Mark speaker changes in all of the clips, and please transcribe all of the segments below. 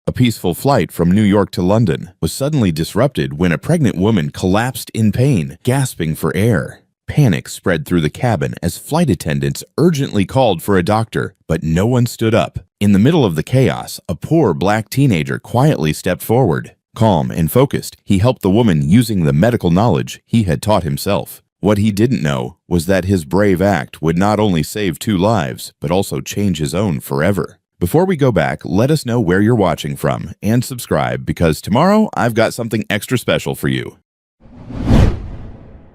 Speaker 1: A peaceful flight from New York to London was suddenly disrupted when a pregnant woman collapsed in pain, gasping for air. Panic spread through the cabin as flight attendants urgently called for a doctor, but no one stood up. In the middle of the chaos, a poor black teenager quietly stepped forward. Calm and focused, he helped the woman using the medical knowledge he had taught himself. What he didn't know was that his brave act would not only save 2 lives, but also change his own forever. Before we go back, let us know where you're watching from and subscribe, because tomorrow I've got something extra special for you.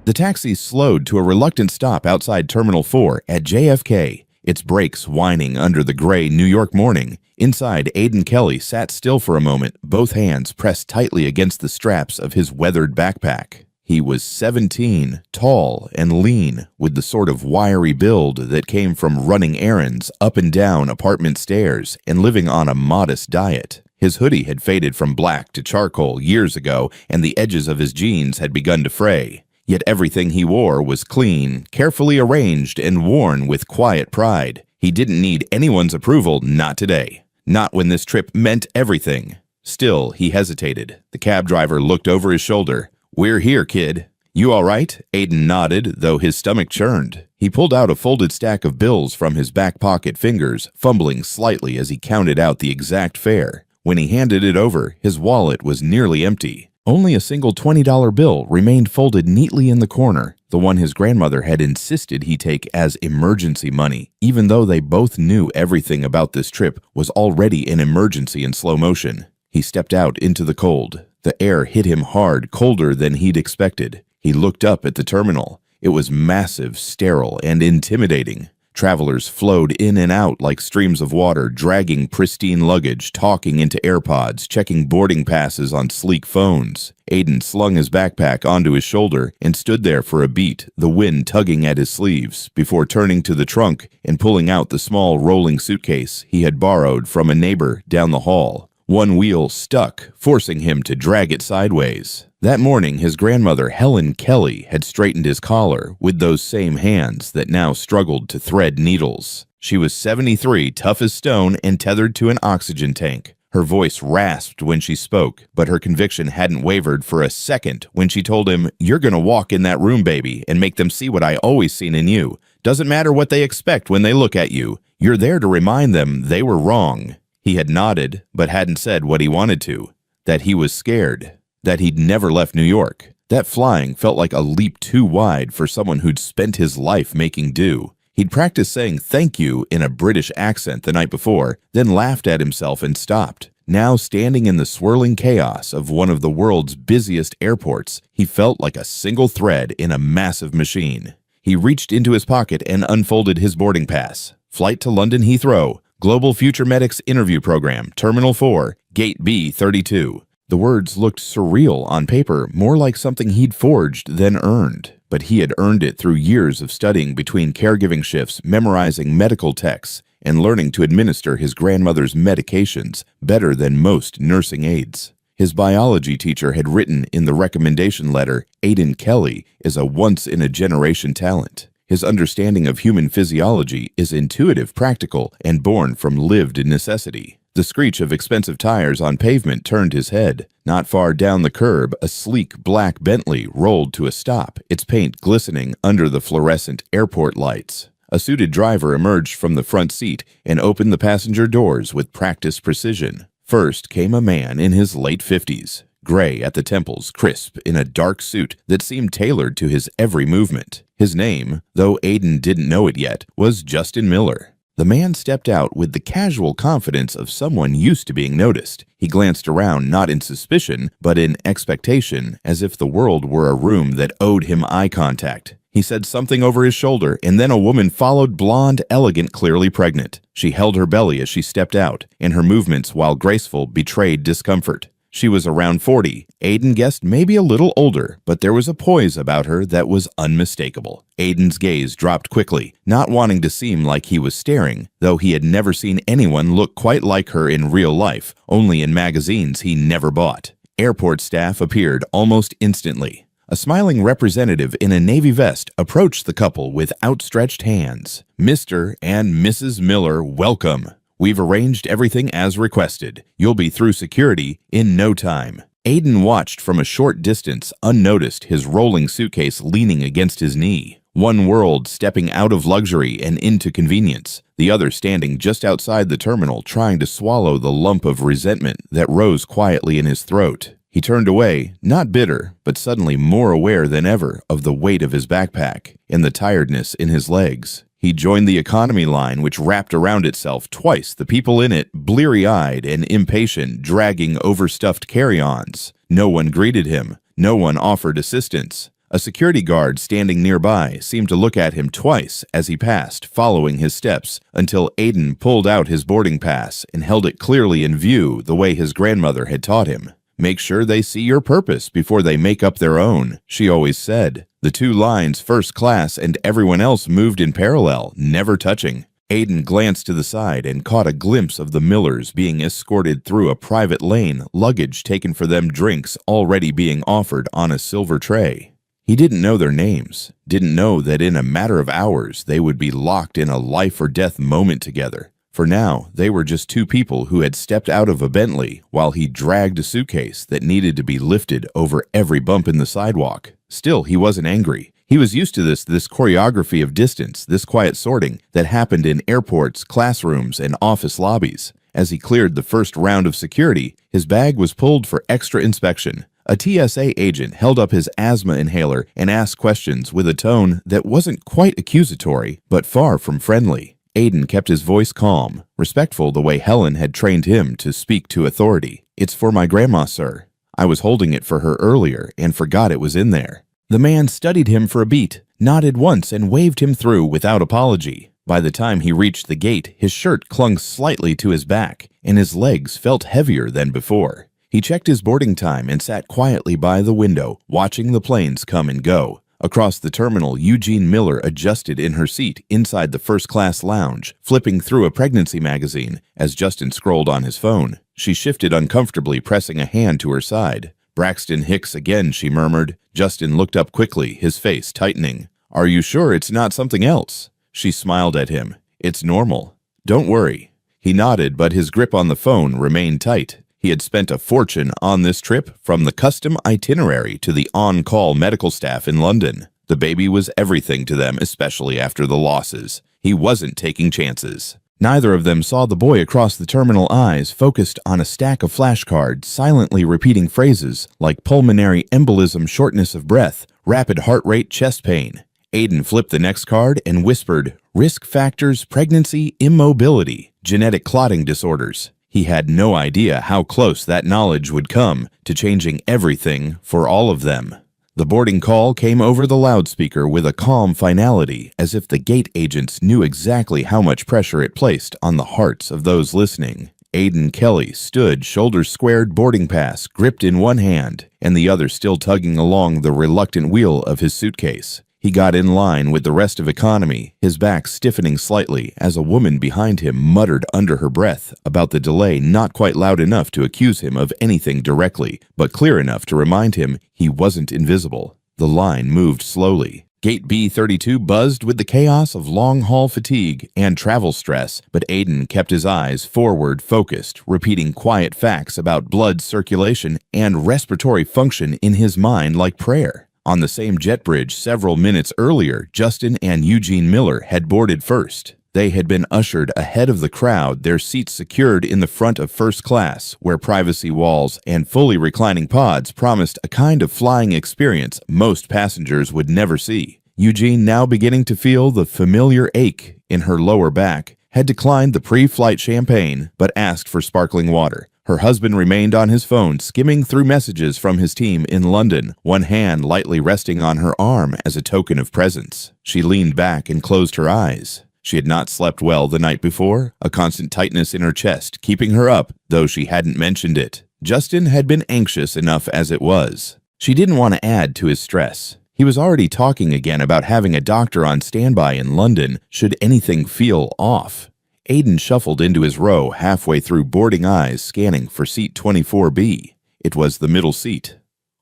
Speaker 1: The taxi slowed to a reluctant stop outside Terminal 4 at JFK, its brakes whining under the gray New York morning. Inside, Aiden Kelly sat still for a moment, both hands pressed tightly against the straps of his weathered backpack. He was 17, tall and lean, with the sort of wiry build that came from running errands up and down apartment stairs and living on a modest diet. His hoodie had faded from black to charcoal years ago, and the edges of his jeans had begun to fray. Yet everything he wore was clean, carefully arranged, and worn with quiet pride. He didn't need anyone's approval, not today. Not when this trip meant everything. Still, he hesitated. The cab driver looked over his shoulder. "We're here, kid." "You all right?" Aiden nodded, though his stomach churned. He pulled out a folded stack of bills from his back pocket fingers, fumbling slightly as he counted out the exact fare. When he handed it over, his wallet was nearly empty. Only a single $20 bill remained folded neatly in the corner, the one his grandmother had insisted he take as emergency money, even though they both knew everything about this trip was already an emergency in slow motion. He stepped out into the cold. The air hit him hard, colder than he'd expected. He looked up at the terminal. It was massive, sterile, and intimidating. Travelers flowed in and out like streams of water, dragging pristine luggage, talking into AirPods, checking boarding passes on sleek phones. Aiden slung his backpack onto his shoulder and stood there for a beat, the wind tugging at his sleeves, before turning to the trunk and pulling out the small rolling suitcase he had borrowed from a neighbor down the hall. One wheel stuck, forcing him to drag it sideways. That morning, his grandmother, Helen Kelly, had straightened his collar with those same hands that now struggled to thread needles. She was 73, tough as stone, and tethered to an oxygen tank. Her voice rasped when she spoke, but her conviction hadn't wavered for a second when she told him, "You're gonna walk in that room, baby, and make them see what I always seen in you. Doesn't matter what they expect when they look at you. You're there to remind them they were wrong." He had nodded, but hadn't said what he wanted to. That he was scared. That he'd never left New York. That flying felt like a leap too wide for someone who'd spent his life making do. He'd practiced saying thank you in a British accent the night before, then laughed at himself and stopped. Now, standing in the swirling chaos of one of the world's busiest airports, he felt like a single thread in a massive machine. He reached into his pocket and unfolded his boarding pass. Flight to London Heathrow. Global Future Medics Interview Program, Terminal 4, Gate B32. The words looked surreal on paper, more like something he'd forged than earned. But he had earned it through years of studying between caregiving shifts, memorizing medical texts, and learning to administer his grandmother's medications better than most nursing aides. His biology teacher had written in the recommendation letter, "Aiden Kelly is a once-in-a-generation talent." His understanding of human physiology is intuitive, practical, and born from lived necessity. The screech of expensive tires on pavement turned his head. Not far down the curb, a sleek black Bentley rolled to a stop, its paint glistening under the fluorescent airport lights. A suited driver emerged from the front seat and opened the passenger doors with practiced precision. First came a man in his late 50s, gray at the temples, crisp in a dark suit that seemed tailored to his every movement. His name, though Aiden didn't know it yet, was Justin Miller. The man stepped out with the casual confidence of someone used to being noticed. He glanced around not in suspicion, but in expectation, as if the world were a room that owed him eye contact. He said something over his shoulder, and then a woman followed, blonde, elegant, clearly pregnant. She held her belly as she stepped out, and her movements, while graceful, betrayed discomfort. She was around 40. Aiden guessed maybe a little older, but there was a poise about her that was unmistakable. Aiden's gaze dropped quickly, not wanting to seem like he was staring, though he had never seen anyone look quite like her in real life, only in magazines he never bought. Airport staff appeared almost instantly. A smiling representative in a navy vest approached the couple with outstretched hands. "Mr. and Mrs. Miller, welcome. We've arranged everything as requested. You'll be through security in no time." Aiden watched from a short distance, unnoticed, his rolling suitcase leaning against his knee. One world stepping out of luxury and into convenience, the other standing just outside the terminal trying to swallow the lump of resentment that rose quietly in his throat. He turned away, not bitter, but suddenly more aware than ever of the weight of his backpack and the tiredness in his legs. He joined the economy line, which wrapped around itself twice the people in it, bleary-eyed and impatient, dragging overstuffed carry-ons. No one greeted him. No one offered assistance. A security guard standing nearby seemed to look at him twice as he passed, following his steps, until Aiden pulled out his boarding pass and held it clearly in view the way his grandmother had taught him. "Make sure they see your purpose before they make up their own," she always said. The two lines, first class and everyone else, moved in parallel, never touching. Aiden glanced to the side and caught a glimpse of the Millers being escorted through a private lane, luggage taken for them, drinks already being offered on a silver tray. He didn't know their names, didn't know that in a matter of hours they would be locked in a life-or-death moment together. For now, they were just two people who had stepped out of a Bentley while he dragged a suitcase that needed to be lifted over every bump in the sidewalk. Still, he wasn't angry. He was used to this choreography of distance, this quiet sorting that happened in airports, classrooms, and office lobbies. As he cleared the first round of security, his bag was pulled for extra inspection. A TSA agent held up his asthma inhaler and asked questions with a tone that wasn't quite accusatory, but far from friendly. Aiden kept his voice calm, respectful the way Helen had trained him to speak to authority. "It's for my grandma, sir. I was holding it for her earlier and forgot it was in there." The man studied him for a beat, nodded once, and waved him through without apology. By the time he reached the gate, his shirt clung slightly to his back, and his legs felt heavier than before. He checked his boarding time and sat quietly by the window, watching the planes come and go. Across the terminal, Eugene Miller adjusted in her seat inside the first-class lounge, flipping through a pregnancy magazine as Justin scrolled on his phone. She shifted uncomfortably, pressing a hand to her side. "Braxton Hicks again," she murmured. Justin looked up quickly, his face tightening. "Are you sure it's not something else?" She smiled at him. "It's normal. Don't worry." He nodded, but his grip on the phone remained tight. He had spent a fortune on this trip, from the custom itinerary to the on-call medical staff in London. The baby was everything to them, especially after the losses. He wasn't taking chances. Neither of them saw the boy across the terminal, eyes focused on a stack of flashcards, silently repeating phrases like pulmonary embolism, shortness of breath, rapid heart rate, chest pain. Aiden flipped the next card and whispered, "Risk factors, pregnancy, immobility, genetic clotting disorders." He had no idea how close that knowledge would come to changing everything for all of them. The boarding call came over the loudspeaker with a calm finality, as if the gate agents knew exactly how much pressure it placed on the hearts of those listening. Aiden Kelly stood, shoulders squared, boarding pass gripped in one hand, and the other still tugging along the reluctant wheel of his suitcase. He got in line with the rest of economy, his back stiffening slightly as a woman behind him muttered under her breath about the delay, not quite loud enough to accuse him of anything directly, but clear enough to remind him he wasn't invisible. The line moved slowly. Gate B32 buzzed with the chaos of long-haul fatigue and travel stress, but Aiden kept his eyes forward focused, repeating quiet facts about blood circulation and respiratory function in his mind like prayer. On the same jet bridge several minutes earlier, Justin and Eugene Miller had boarded first. They had been ushered ahead of the crowd, their seats secured in the front of first class, where privacy walls and fully reclining pods promised a kind of flying experience most passengers would never see. Eugene, now beginning to feel the familiar ache in her lower back, had declined the pre-flight champagne but asked for sparkling water. Her husband remained on his phone, skimming through messages from his team in London, one hand lightly resting on her arm as a token of presence. She leaned back and closed her eyes. She had not slept well the night before, a constant tightness in her chest keeping her up, though she hadn't mentioned it. Justin had been anxious enough as it was. She didn't want to add to his stress. He was already talking again about having a doctor on standby in London should anything feel off. Aiden shuffled into his row, halfway through, boarding eyes scanning for seat 24B. It was the middle seat.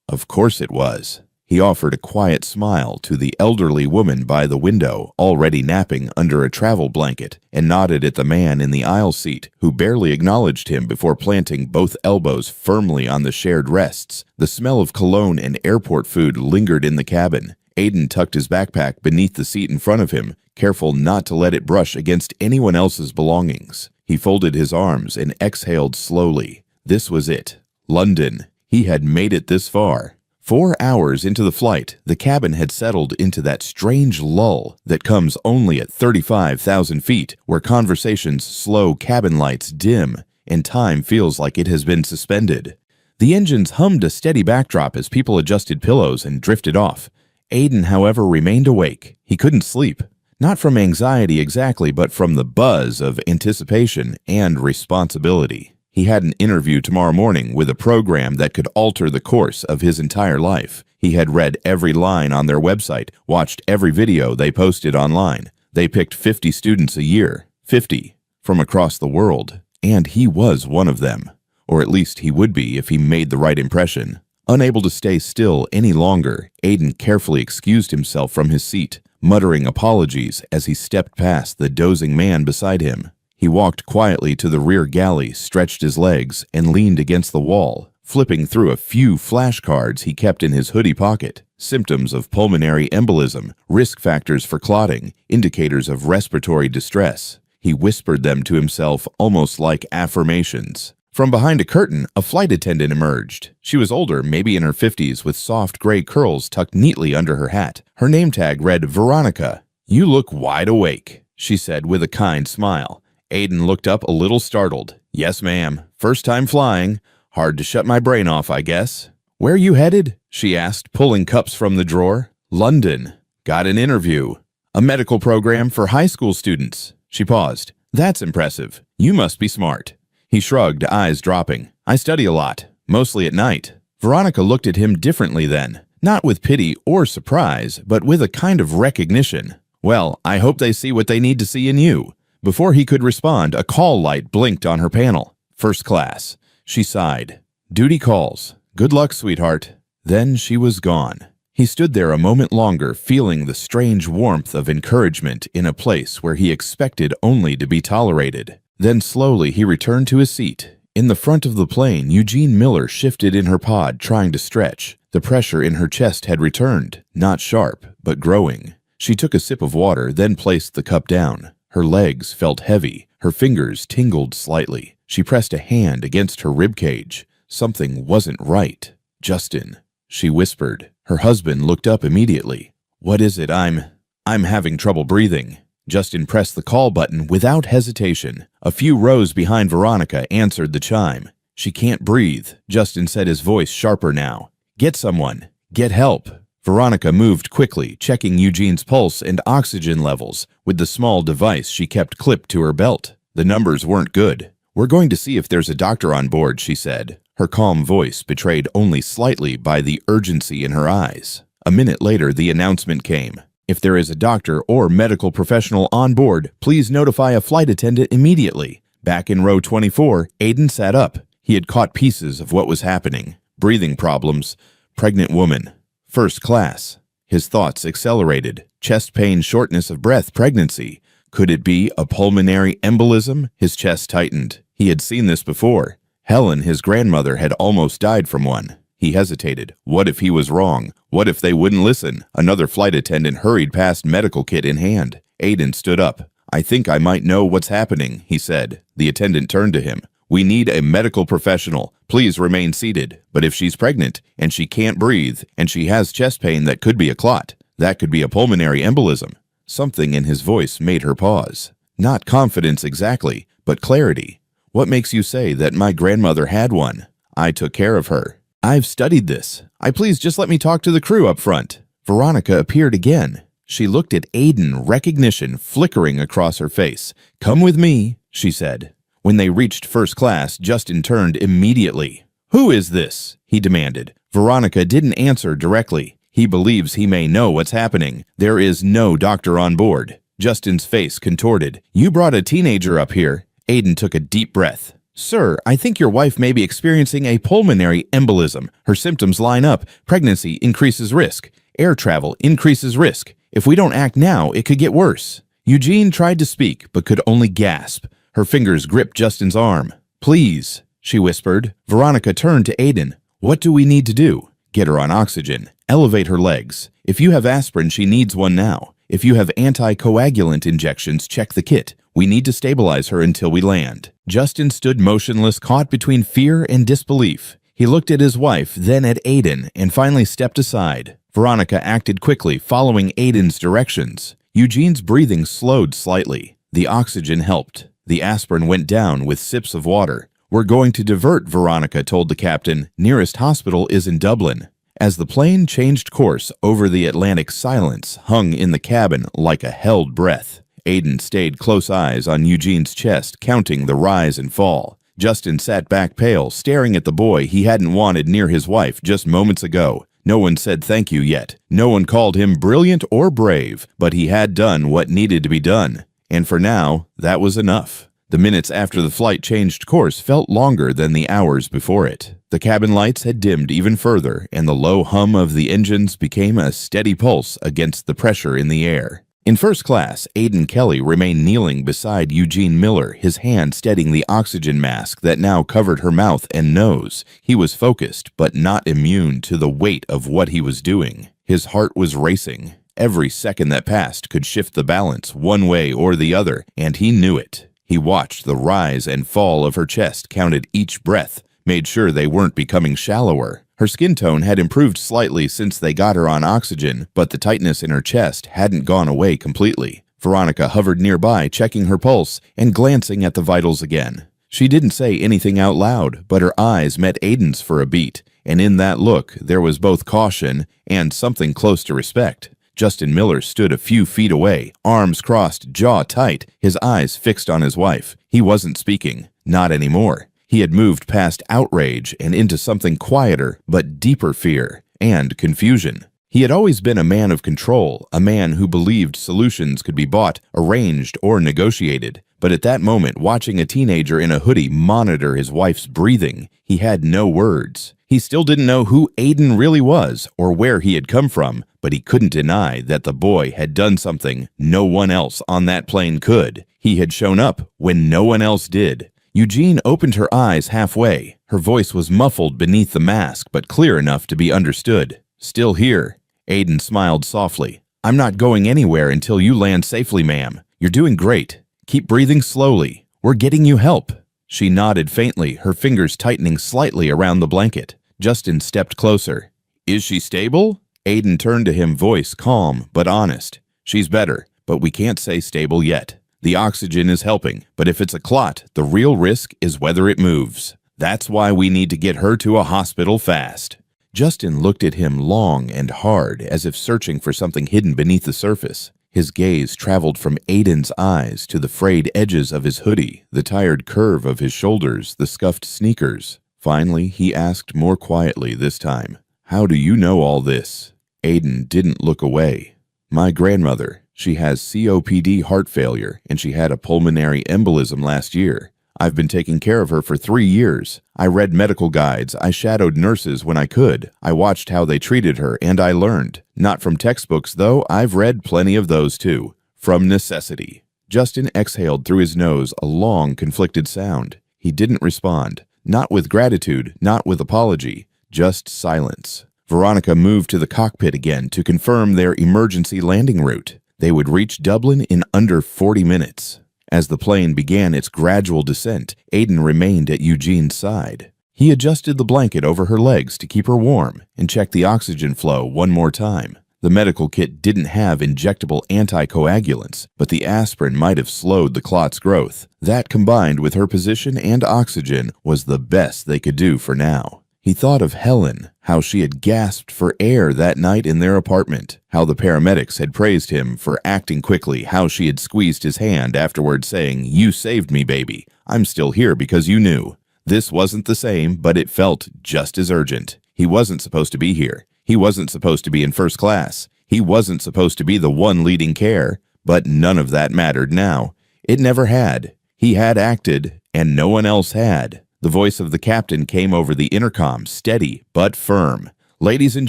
Speaker 1: Of course it was. He offered a quiet smile to the elderly woman by the window, already napping under a travel blanket, and nodded at the man in the aisle seat, who barely acknowledged him before planting both elbows firmly on the shared rests. The smell of cologne and airport food lingered in the cabin. Aiden tucked his backpack beneath the seat in front of him, careful not to let it brush against anyone else's belongings. He folded his arms and exhaled slowly. This was it. London. He had made it this far. 4 hours into the flight, the cabin had settled into that strange lull that comes only at 35,000 feet, where conversations slow, cabin lights dim, and time feels like it has been suspended. The engines hummed a steady backdrop as people adjusted pillows and drifted off. Aiden, however, remained awake. He couldn't sleep. Not from anxiety exactly, but from the buzz of anticipation and responsibility. He had an interview tomorrow morning with a program that could alter the course of his entire life. He had read every line on their website, watched every video they posted online. They picked 50 students a year, 50 from across the world, and he was one of them. Or at least he would be if he made the right impression. Unable to stay still any longer, Aiden carefully excused himself from his seat, muttering apologies as he stepped past the dozing man beside him. He walked quietly to the rear galley, stretched his legs, and leaned against the wall, flipping through a few flashcards he kept in his hoodie pocket. Symptoms of pulmonary embolism, risk factors for clotting, indicators of respiratory distress. He whispered them to himself almost like affirmations. From behind a curtain, a flight attendant emerged. She was older, maybe in her 50s, with soft gray curls tucked neatly under her hat. Her name tag read Veronica. "You look wide awake," she said with a kind smile. Aiden looked up a little startled. "Yes, ma'am. First time flying. Hard to shut my brain off, I guess." "Where you headed?" she asked, pulling cups from the drawer. "London. Got an interview. A medical program for high school students." She paused. "That's impressive. You must be smart." He shrugged, eyes dropping. "I study a lot, mostly at night." Veronica looked at him differently then, not with pity or surprise, but with a kind of recognition. "Well, I hope they see what they need to see in you." Before he could respond, a call light blinked on her panel. "First class." She sighed. "Duty calls. Good luck, sweetheart." Then she was gone. He stood there a moment longer, feeling the strange warmth of encouragement in a place where he expected only to be tolerated. Then slowly he returned to his seat. In the front of the plane, Eugene Miller shifted in her pod, trying to stretch. The pressure in her chest had returned, not sharp, but growing. She took a sip of water, then placed the cup down. Her legs felt heavy. Her fingers tingled slightly. She pressed a hand against her ribcage. Something wasn't right. "Justin," she whispered. Her husband looked up immediately. "What is it? I'm having trouble breathing." Justin pressed the call button without hesitation. A few rows behind Veronica answered the chime. "She can't breathe," Justin said, his voice sharper now. "Get someone. Get help." Veronica moved quickly, checking Eugene's pulse and oxygen levels with the small device she kept clipped to her belt. The numbers weren't good. "We're going to see if there's a doctor on board," she said, her calm voice betrayed only slightly by the urgency in her eyes. A minute later, the announcement came. "If there is a doctor or medical professional on board, please notify a flight attendant immediately." Back in row 24, Aiden sat up. He had caught pieces of what was happening. Breathing problems. Pregnant woman. First class. His thoughts accelerated. Chest pain, shortness of breath, pregnancy. Could it be a pulmonary embolism? His chest tightened. He had seen this before. Helen, his grandmother, had almost died from one. He hesitated. What if he was wrong? What if they wouldn't listen? Another flight attendant hurried past, medical kit in hand. Aiden stood up. "I think I might know what's happening," he said. The attendant turned to him. "We need a medical professional. Please remain seated. But if she's pregnant, and she can't breathe, and she has chest pain that could be a clot, that could be a pulmonary embolism." Something in his voice made her pause. Not confidence exactly, but clarity. "What makes you say that my grandmother had one? I took care of her. I've studied this. Please just let me talk to the crew up front." Veronica appeared again. She looked at Aiden, recognition flickering across her face. "Come with me," she said. When they reached first class, Justin turned immediately. "Who is this?" he demanded. Veronica didn't answer directly. "He believes he may know what's happening. There is no doctor on board." Justin's face contorted. "You brought a teenager up here." Aiden took a deep breath. "Sir, I think your wife may be experiencing a pulmonary embolism. Her symptoms line up. Pregnancy increases risk. Air travel increases risk. If we don't act now, it could get worse." Eugene tried to speak, but could only gasp. Her fingers gripped Justin's arm. "Please," she whispered. Veronica turned to Aiden. "What do we need to do?" "Get her on oxygen. Elevate her legs. If you have aspirin, she needs one now. If you have anticoagulant injections, check the kit. We need to stabilize her until we land." Justin stood motionless, caught between fear and disbelief. He looked at his wife, then at Aiden, and finally stepped aside. Veronica acted quickly, following Aiden's directions. Eugene's breathing slowed slightly. The oxygen helped. The aspirin went down with sips of water. "We're going to divert," Veronica told the captain. "Nearest hospital is in Dublin." As the plane changed course over the Atlantic, silence hung in the cabin like a held breath. Aiden stayed close eyes on Eugene's chest, counting the rise and fall. Justin sat back pale, staring at the boy he hadn't wanted near his wife just moments ago. No one said thank you yet. No one called him brilliant or brave, but he had done what needed to be done. And for now, that was enough. The minutes after the flight changed course felt longer than the hours before it. The cabin lights had dimmed even further, and the low hum of the engines became a steady pulse against the pressure in the air. In first class, Aiden Kelly remained kneeling beside Eugene Miller, his hand steadying the oxygen mask that now covered her mouth and nose. He was focused, but not immune to the weight of what he was doing. His heart was racing. Every second that passed could shift the balance one way or the other, and he knew it. He watched the rise and fall of her chest, counted each breath, made sure they weren't becoming shallower. Her skin tone had improved slightly since they got her on oxygen, but the tightness in her chest hadn't gone away completely. Veronica hovered nearby, checking her pulse and glancing at the vitals again. She didn't say anything out loud, but her eyes met Aiden's for a beat, and in that look there was both caution and something close to respect. Justin Miller stood a few feet away, arms crossed, jaw tight, his eyes fixed on his wife. He wasn't speaking. Not anymore. He had moved past outrage and into something quieter but deeper fear and confusion. He had always been a man of control, a man who believed solutions could be bought, arranged, or negotiated. But at that moment, watching a teenager in a hoodie monitor his wife's breathing, he had no words. He still didn't know who Aiden really was or where he had come from, but he couldn't deny that the boy had done something no one else on that plane could. He had shown up when no one else did. Eugene opened her eyes halfway. Her voice was muffled beneath the mask, but clear enough to be understood. "Still here." Aiden smiled softly. "I'm not going anywhere until you land safely, ma'am. You're doing great. Keep breathing slowly. We're getting you help." She nodded faintly, her fingers tightening slightly around the blanket. Justin stepped closer. "Is she stable?" Aiden turned to him, voice calm but honest. "She's better, but we can't say stable yet. The oxygen is helping, but if it's a clot, the real risk is whether it moves. That's why we need to get her to a hospital fast." Justin looked at him long and hard, as if searching for something hidden beneath the surface. His gaze traveled from Aiden's eyes to the frayed edges of his hoodie, the tired curve of his shoulders, the scuffed sneakers. Finally, he asked more quietly this time, "How do you know all this?" Aiden didn't look away. "My grandmother. She has COPD heart failure, and she had a pulmonary embolism last year. I've been taking care of her for 3 years. I read medical guides, I shadowed nurses when I could, I watched how they treated her, and I learned. Not from textbooks, though, I've read plenty of those too. From necessity." Justin exhaled through his nose, a long, conflicted sound. He didn't respond. Not with gratitude, not with apology, just silence. Veronica moved to the cockpit again to confirm their emergency landing route. They would reach Dublin in under 40 minutes. As the plane began its gradual descent, Aiden remained at Eugene's side. He adjusted the blanket over her legs to keep her warm and checked the oxygen flow one more time. The medical kit didn't have injectable anticoagulants, but the aspirin might have slowed the clot's growth. That, combined with her position and oxygen, was the best they could do for now. He thought of Helen, how she had gasped for air that night in their apartment, how the paramedics had praised him for acting quickly, how she had squeezed his hand afterward saying, "You saved me, baby. I'm still here because you knew." This wasn't the same, but it felt just as urgent. He wasn't supposed to be here. He wasn't supposed to be in first class. He wasn't supposed to be the one leading care, but none of that mattered now. It never had. He had acted, and no one else had. The voice of the captain came over the intercom, steady but firm. "Ladies and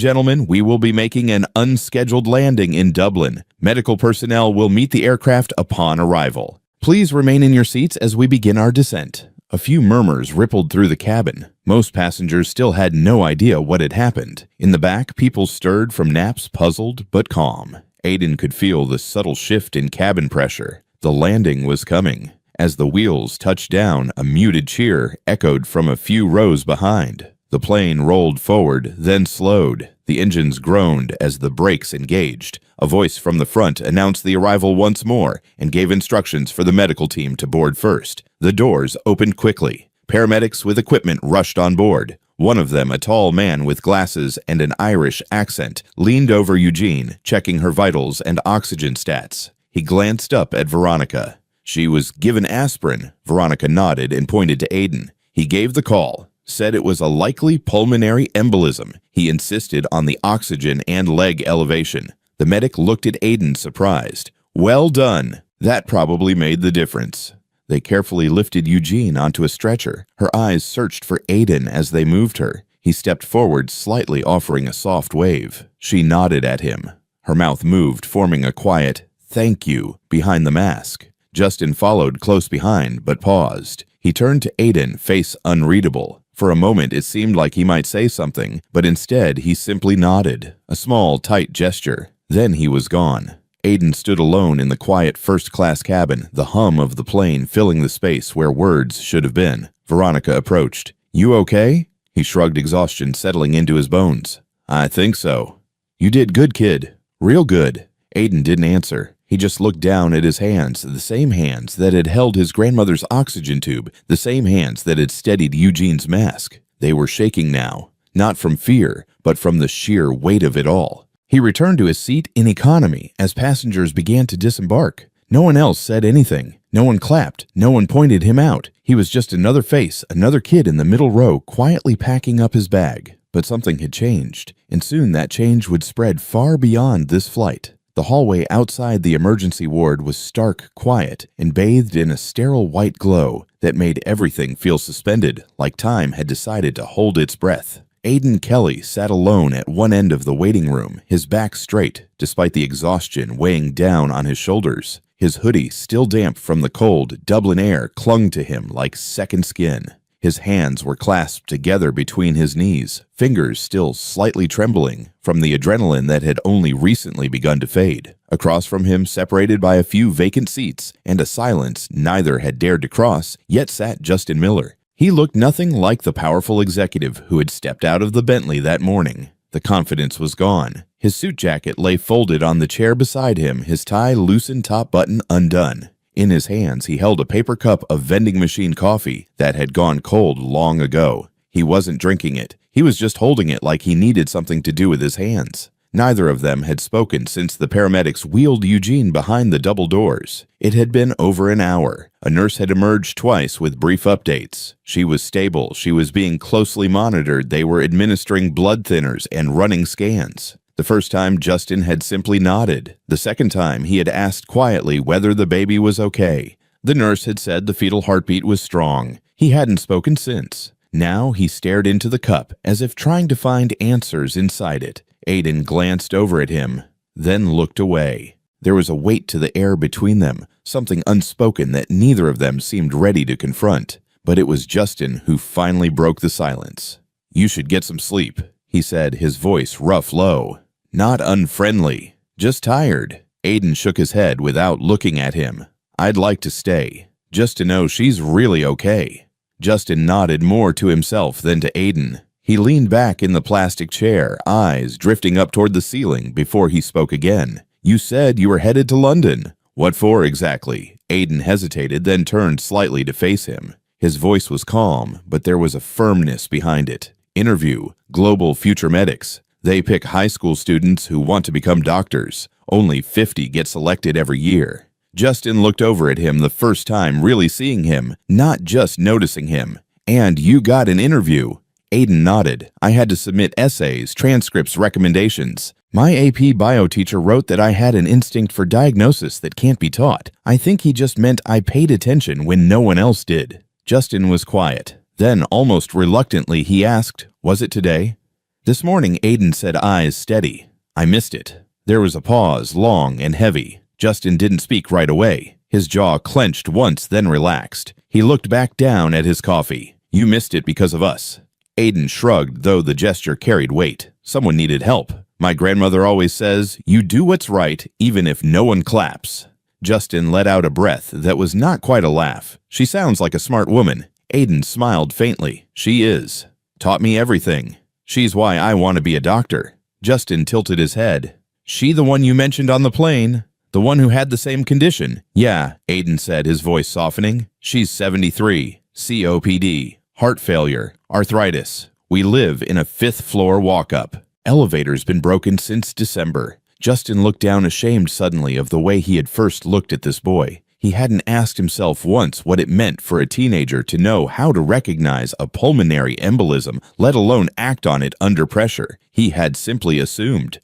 Speaker 1: gentlemen, we will be making an unscheduled landing in Dublin. Medical personnel will meet the aircraft upon arrival. Please remain in your seats as we begin our descent." A few murmurs rippled through the cabin. Most passengers still had no idea what had happened. In the back, people stirred from naps, puzzled but calm. Aiden could feel the subtle shift in cabin pressure. The landing was coming. As the wheels touched down, a muted cheer echoed from a few rows behind. The plane rolled forward, then slowed. The engines groaned as the brakes engaged. A voice from the front announced the arrival once more and gave instructions for the medical team to board first. The doors opened quickly. Paramedics with equipment rushed on board. One of them, a tall man with glasses and an Irish accent, leaned over Eugene, checking her vitals and oxygen stats. He glanced up at Veronica. She was given aspirin. Veronica nodded and pointed to Aiden. He gave the call. Said it was a likely pulmonary embolism. He insisted on the oxygen and leg elevation. The medic looked at Aiden, surprised. "Well done. That probably made the difference." They carefully lifted Eugene onto a stretcher. Her eyes searched for Aiden as they moved her. He stepped forward, slightly offering a soft wave. She nodded at him. Her mouth moved, forming a quiet "thank you" behind the mask. Justin followed close behind, but paused. He turned to Aiden, face unreadable. For a moment, it seemed like he might say something, but instead he simply nodded, a small, tight gesture. Then he was gone. Aiden stood alone in the quiet first-class cabin, the hum of the plane filling the space where words should have been. Veronica approached. "You okay?" He shrugged, exhaustion settling into his bones. "I think so." "You did good, kid. Real good." Aiden didn't answer. He just looked down at his hands, the same hands that had held his grandmother's oxygen tube, the same hands that had steadied Eugene's mask. They were shaking now, not from fear, but from the sheer weight of it all. He returned to his seat in economy as passengers began to disembark. No one else said anything. No one clapped. No one pointed him out. He was just another face, another kid in the middle row, quietly packing up his bag. But something had changed, and soon that change would spread far beyond this flight. The hallway outside the emergency ward was stark quiet and bathed in a sterile white glow that made everything feel suspended, like time had decided to hold its breath. Aiden Kelly sat alone at one end of the waiting room, his back straight, despite the exhaustion weighing down on his shoulders. His hoodie, still damp from the cold Dublin air, clung to him like second skin. His hands were clasped together between his knees, fingers still slightly trembling from the adrenaline that had only recently begun to fade. Across from him, separated by a few vacant seats and a silence neither had dared to cross, yet sat Justin Miller. He looked nothing like the powerful executive who had stepped out of the Bentley that morning. The confidence was gone. His suit jacket lay folded on the chair beside him, his tie loosened, top button undone. In his hands, he held a paper cup of vending machine coffee that had gone cold long ago. He wasn't drinking it. He was just holding it like he needed something to do with his hands. Neither of them had spoken since the paramedics wheeled Eugene behind the double doors. It had been over an hour. A nurse had emerged twice with brief updates. She was stable. She was being closely monitored. They were administering blood thinners and running scans. The first time, Justin had simply nodded. The second time, he had asked quietly whether the baby was okay. The nurse had said the fetal heartbeat was strong. He hadn't spoken since. Now he stared into the cup, as if trying to find answers inside it. Aiden glanced over at him, then looked away. There was a weight to the air between them, something unspoken that neither of them seemed ready to confront. But it was Justin who finally broke the silence. "You should get some sleep," he said, his voice rough low. Not unfriendly, just tired. Aiden shook his head without looking at him. "I'd like to stay, just to know she's really okay." Justin nodded more to himself than to Aiden. He leaned back in the plastic chair, eyes drifting up toward the ceiling before he spoke again. "You said you were headed to London. What for exactly?" Aiden hesitated, then turned slightly to face him. His voice was calm, but there was a firmness behind it. "Interview, Global Future Medics. They pick high school students who want to become doctors. Only 50 get selected every year." Justin looked over at him the first time really seeing him, not just noticing him. "And you got an interview?" Aiden nodded. "I had to submit essays, transcripts, recommendations. My AP bio teacher wrote that I had an instinct for diagnosis that can't be taught. I think he just meant I paid attention when no one else did." Justin was quiet. Then, almost reluctantly, he asked, "Was it today?" "This morning," Aiden said, eyes steady. "I missed it." There was a pause, long and heavy. Justin didn't speak right away. His jaw clenched once, then relaxed. He looked back down at his coffee. "You missed it because of us." Aiden shrugged, though the gesture carried weight. Someone needed help. "My grandmother always says, you do what's right, even if no one claps." Justin let out a breath that was not quite a laugh. "She sounds like a smart woman." Aiden smiled faintly. "She is. Taught me everything. She's why I want to be a doctor." Justin tilted his head. "She the one you mentioned on the plane? The one who had the same condition?" "Yeah," Aiden said, his voice softening. "She's 73. COPD. Heart failure. Arthritis. We live in a 5th floor walk-up. Elevator's been broken since December." Justin looked down ashamed suddenly of the way he had first looked at this boy. He hadn't asked himself once what it meant for a teenager to know how to recognize a pulmonary embolism, let alone act on it under pressure. He had simply assumed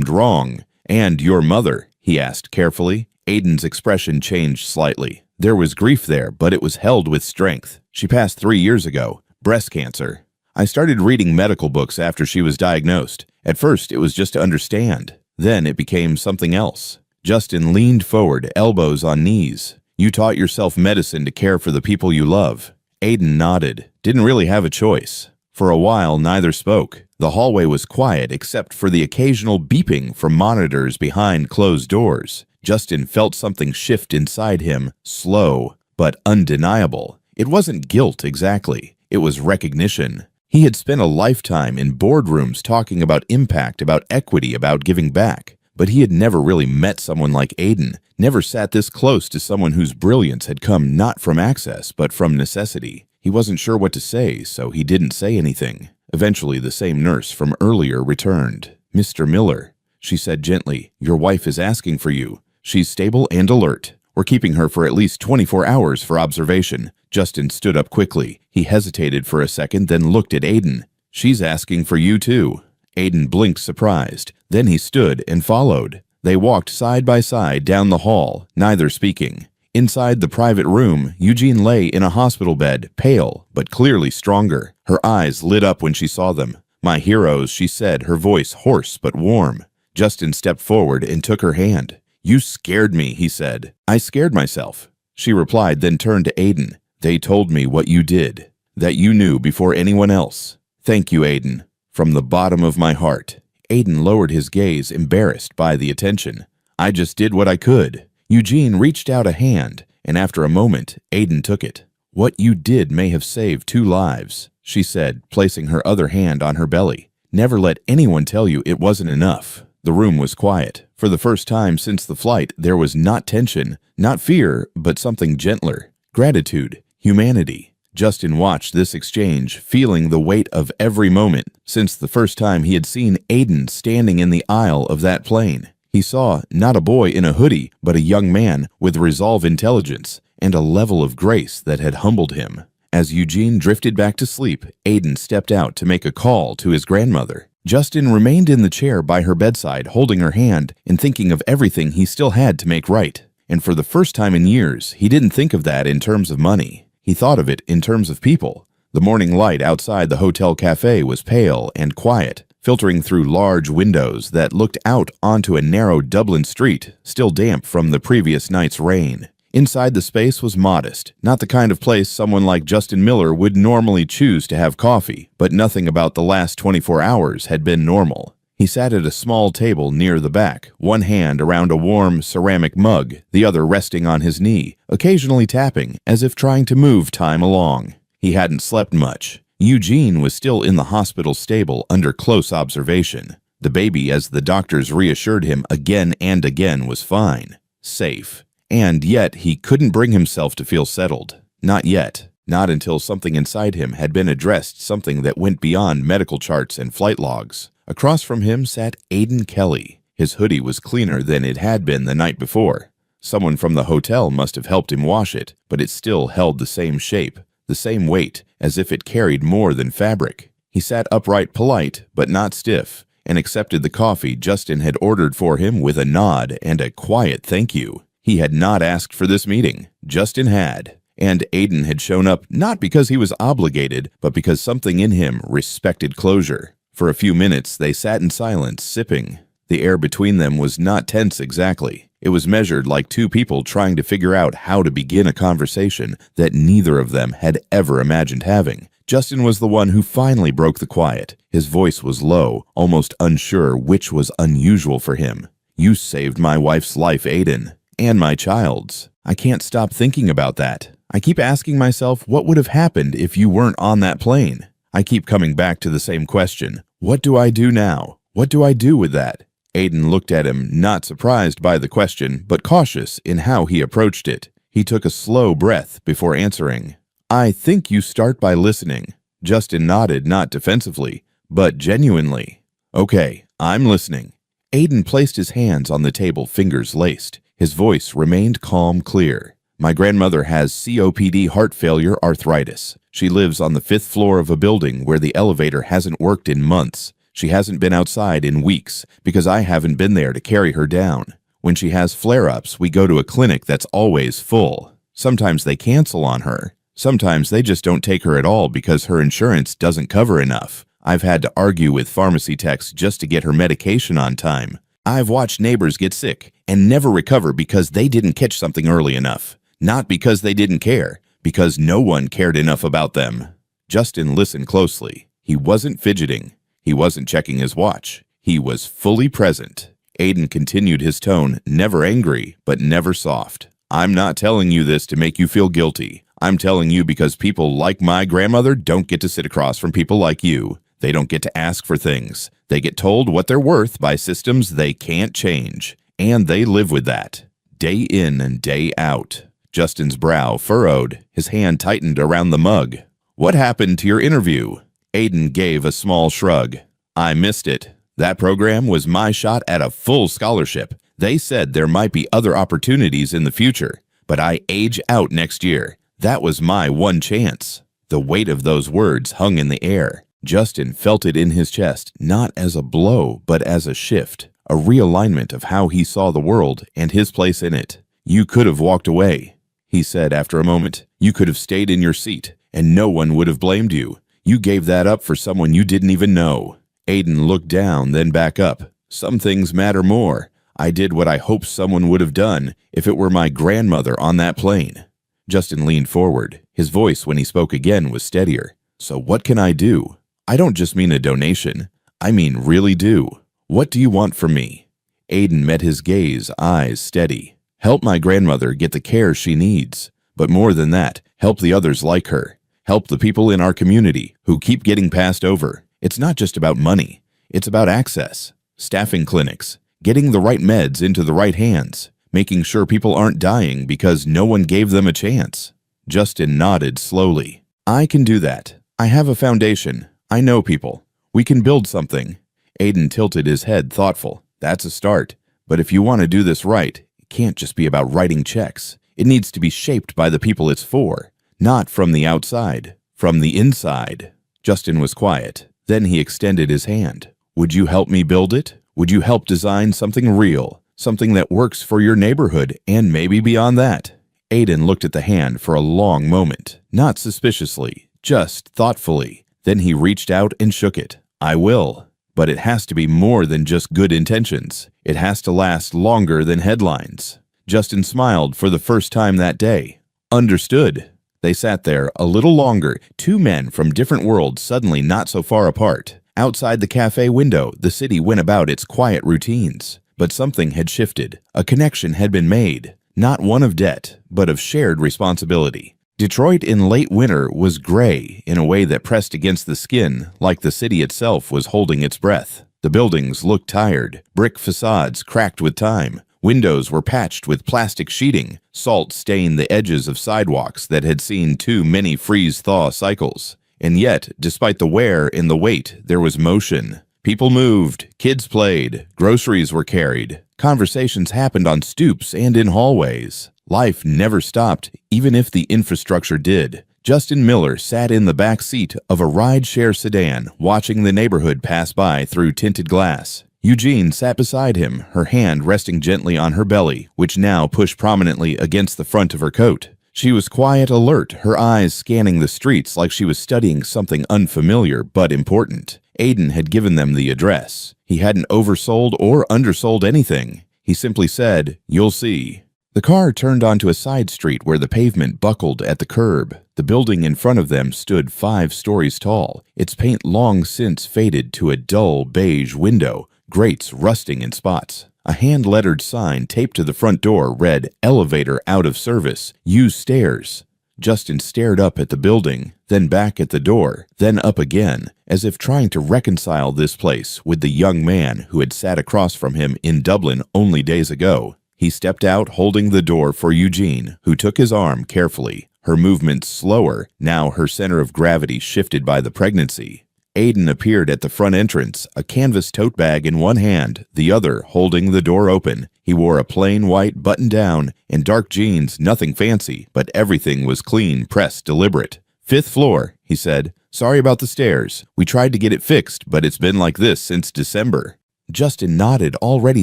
Speaker 1: wrong. "And your mother?" he asked carefully. Aiden's expression changed slightly. There was grief there, but it was held with strength. "She passed 3 years ago. Breast cancer. I started reading medical books after she was diagnosed. At first, it was just to understand. Then it became something else." Justin leaned forward, elbows on knees. "You taught yourself medicine to care for the people you love." Aiden nodded. "Didn't really have a choice." For a while, neither spoke. The hallway was quiet except for the occasional beeping from monitors behind closed doors. Justin felt something shift inside him, slow, but undeniable. It wasn't guilt exactly. It was recognition. He had spent a lifetime in boardrooms talking about impact, about equity, about giving back. But he had never really met someone like Aiden, never sat this close to someone whose brilliance had come not from access, but from necessity. He wasn't sure what to say, so he didn't say anything. Eventually, the same nurse from earlier returned. "Mr. Miller," she said gently, "your wife is asking for you. She's stable and alert. We're keeping her for at least 24 hours for observation." Justin stood up quickly. He hesitated for a second, then looked at Aiden. "She's asking for you too." Aiden blinked surprised. Then he stood and followed. They walked side by side down the hall, neither speaking. Inside the private room, Eugene lay in a hospital bed, pale, but clearly stronger. Her eyes lit up when she saw them. "My heroes," she said, her voice hoarse but warm. Justin stepped forward and took her hand. "You scared me," he said. "I scared myself," she replied, then turned to Aiden. "They told me what you did, that you knew before anyone else. Thank you, Aiden, from the bottom of my heart." Aiden lowered his gaze, embarrassed by the attention. "I just did what I could." Eugene reached out a hand, and after a moment, Aiden took it. "What you did may have saved 2 lives, she said, placing her other hand on her belly. "Never let anyone tell you it wasn't enough." The room was quiet. For the first time since the flight, there was not tension, not fear, but something gentler. Gratitude, humanity. Justin watched this exchange, feeling the weight of every moment since the first time he had seen Aiden standing in the aisle of that plane. He saw not a boy in a hoodie, but a young man with resolve, intelligence, and a level of grace that had humbled him. As Eugene drifted back to sleep, Aiden stepped out to make a call to his grandmother. Justin remained in the chair by her bedside, holding her hand and thinking of everything he still had to make right. And for the first time in years, he didn't think of that in terms of money. He thought of it in terms of people. The morning light outside the hotel cafe was pale and quiet, filtering through large windows that looked out onto a narrow Dublin street, still damp from the previous night's rain. Inside, the space was modest, not the kind of place someone like Justin Miller would normally choose to have coffee, but nothing about the last 24 hours had been normal. He sat at a small table near the back, one hand around a warm ceramic mug, the other resting on his knee, occasionally tapping, as if trying to move time along. He hadn't slept much. Eugene was still in the hospital stable under close observation. The baby, as the doctors reassured him again and again, was fine, safe. And yet he couldn't bring himself to feel settled. Not yet. Not until something inside him had been addressed, something that went beyond medical charts and flight logs. Across from him sat Aiden Kelly. His hoodie was cleaner than it had been the night before. Someone from the hotel must have helped him wash it, but it still held the same shape, the same weight, as if it carried more than fabric. He sat upright, polite, but not stiff, and accepted the coffee Justin had ordered for him with a nod and a quiet thank you. He had not asked for this meeting. Justin had. And Aiden had shown up not because he was obligated, but because something in him respected closure. For a few minutes, they sat in silence, sipping. The air between them was not tense exactly. It was measured like two people trying to figure out how to begin a conversation that neither of them had ever imagined having. Justin was the one who finally broke the quiet. His voice was low, almost unsure which was unusual for him. "You saved my wife's life, Aiden, and my child's. I can't stop thinking about that. I keep asking myself what would have happened if you weren't on that plane. I keep coming back to the same question. What do I do now? What do I do with that?" Aiden looked at him, not surprised by the question, but cautious in how he approached it. He took a slow breath before answering. "I think you start by listening." Justin nodded, not defensively, but genuinely. "Okay, I'm listening." Aiden placed his hands on the table, fingers laced. His voice remained calm, clear. "My grandmother has COPD, heart failure, arthritis. She lives on the 5th floor of a building where the elevator hasn't worked in months. She hasn't been outside in weeks because I haven't been there to carry her down. When she has flare-ups, we go to a clinic that's always full. Sometimes they cancel on her. Sometimes they just don't take her at all because her insurance doesn't cover enough. I've had to argue with pharmacy techs just to get her medication on time. I've watched neighbors get sick and never recover because they didn't catch something early enough. Not because they didn't care, because no one cared enough about them." Justin listened closely. He wasn't fidgeting. He wasn't checking his watch. He was fully present. Aiden continued his tone, never angry, but never soft. "I'm not telling you this to make you feel guilty. I'm telling you because people like my grandmother don't get to sit across from people like you. They don't get to ask for things. They get told what they're worth by systems they can't change. And they live with that, day in and day out." Justin's brow furrowed. His hand tightened around the mug. "What happened to your interview?" Aiden gave a small shrug. "I missed it. That program was my shot at a full scholarship. They said there might be other opportunities in the future, but I age out next year. That was my one chance." The weight of those words hung in the air. Justin felt it in his chest, not as a blow, but as a shift, a realignment of how he saw the world and his place in it. "You could have walked away," he said after a moment. "You could have stayed in your seat, and no one would have blamed you. You gave that up for someone you didn't even know." Aiden looked down, then back up. "Some things matter more. I did what I hoped someone would have done if it were my grandmother on that plane." Justin leaned forward. His voice, when he spoke again, was steadier. "So what can I do? I don't just mean a donation. I mean really do. What do you want from me?" Aiden met his gaze, eyes steady. "Help my grandmother get the care she needs. But more than that, help the others like her. Help the people in our community who keep getting passed over. It's not just about money. It's about access, staffing clinics, getting the right meds into the right hands, making sure people aren't dying because no one gave them a chance." Justin nodded slowly. "I can do that. I have a foundation. I know people. We can build something." Aiden tilted his head, thoughtful. "That's a start. But if you want to do this right, it can't just be about writing checks. It needs to be shaped by the people it's for. Not from the outside, from the inside." Justin was quiet. Then he extended his hand. "Would you help me build it? Would you help design something real, something that works for your neighborhood and maybe beyond that?" Aiden looked at the hand for a long moment, not suspiciously, just thoughtfully. Then he reached out and shook it. "I will. But it has to be more than just good intentions. It has to last longer than headlines." Justin smiled for the first time that day. "Understood." They sat there a little longer, two men from different worlds suddenly not so far apart. Outside the cafe window, the city went about its quiet routines. But something had shifted. A connection had been made. Not one of debt, but of shared responsibility. Detroit in late winter was gray in a way that pressed against the skin, like the city itself was holding its breath. The buildings looked tired, brick facades cracked with time. Windows were patched with plastic sheeting. Salt stained the edges of sidewalks that had seen too many freeze-thaw cycles. And yet, despite the wear and the weight, there was motion. People moved, kids played, groceries were carried. Conversations happened on stoops and in hallways. Life never stopped, even if the infrastructure did. Justin Miller sat in the back seat of a ride-share sedan, watching the neighborhood pass by through tinted glass. Eugene sat beside him, her hand resting gently on her belly, which now pushed prominently against the front of her coat. She was quiet, alert, her eyes scanning the streets like she was studying something unfamiliar but important. Aiden had given them the address. He hadn't oversold or undersold anything. He simply said, "You'll see." The car turned onto a side street where the pavement buckled at the curb. The building in front of them stood 5 stories tall, its paint long since faded to a dull beige window, grates rusting in spots. A hand-lettered sign taped to the front door read, "Elevator out of service. Use stairs." Justin stared up at the building, then back at the door, then up again, as if trying to reconcile this place with the young man who had sat across from him in Dublin only days ago. He stepped out, holding the door for Eugene, who took his arm carefully, her movements slower, now her center of gravity shifted by the pregnancy. Aiden appeared at the front entrance, a canvas tote bag in one hand, the other holding the door open. He wore a plain white button-down and dark jeans, nothing fancy, but everything was clean, pressed, deliberate. "5th floor," he said. "Sorry about the stairs. We tried to get it fixed, but it's been like this since December." Justin nodded, already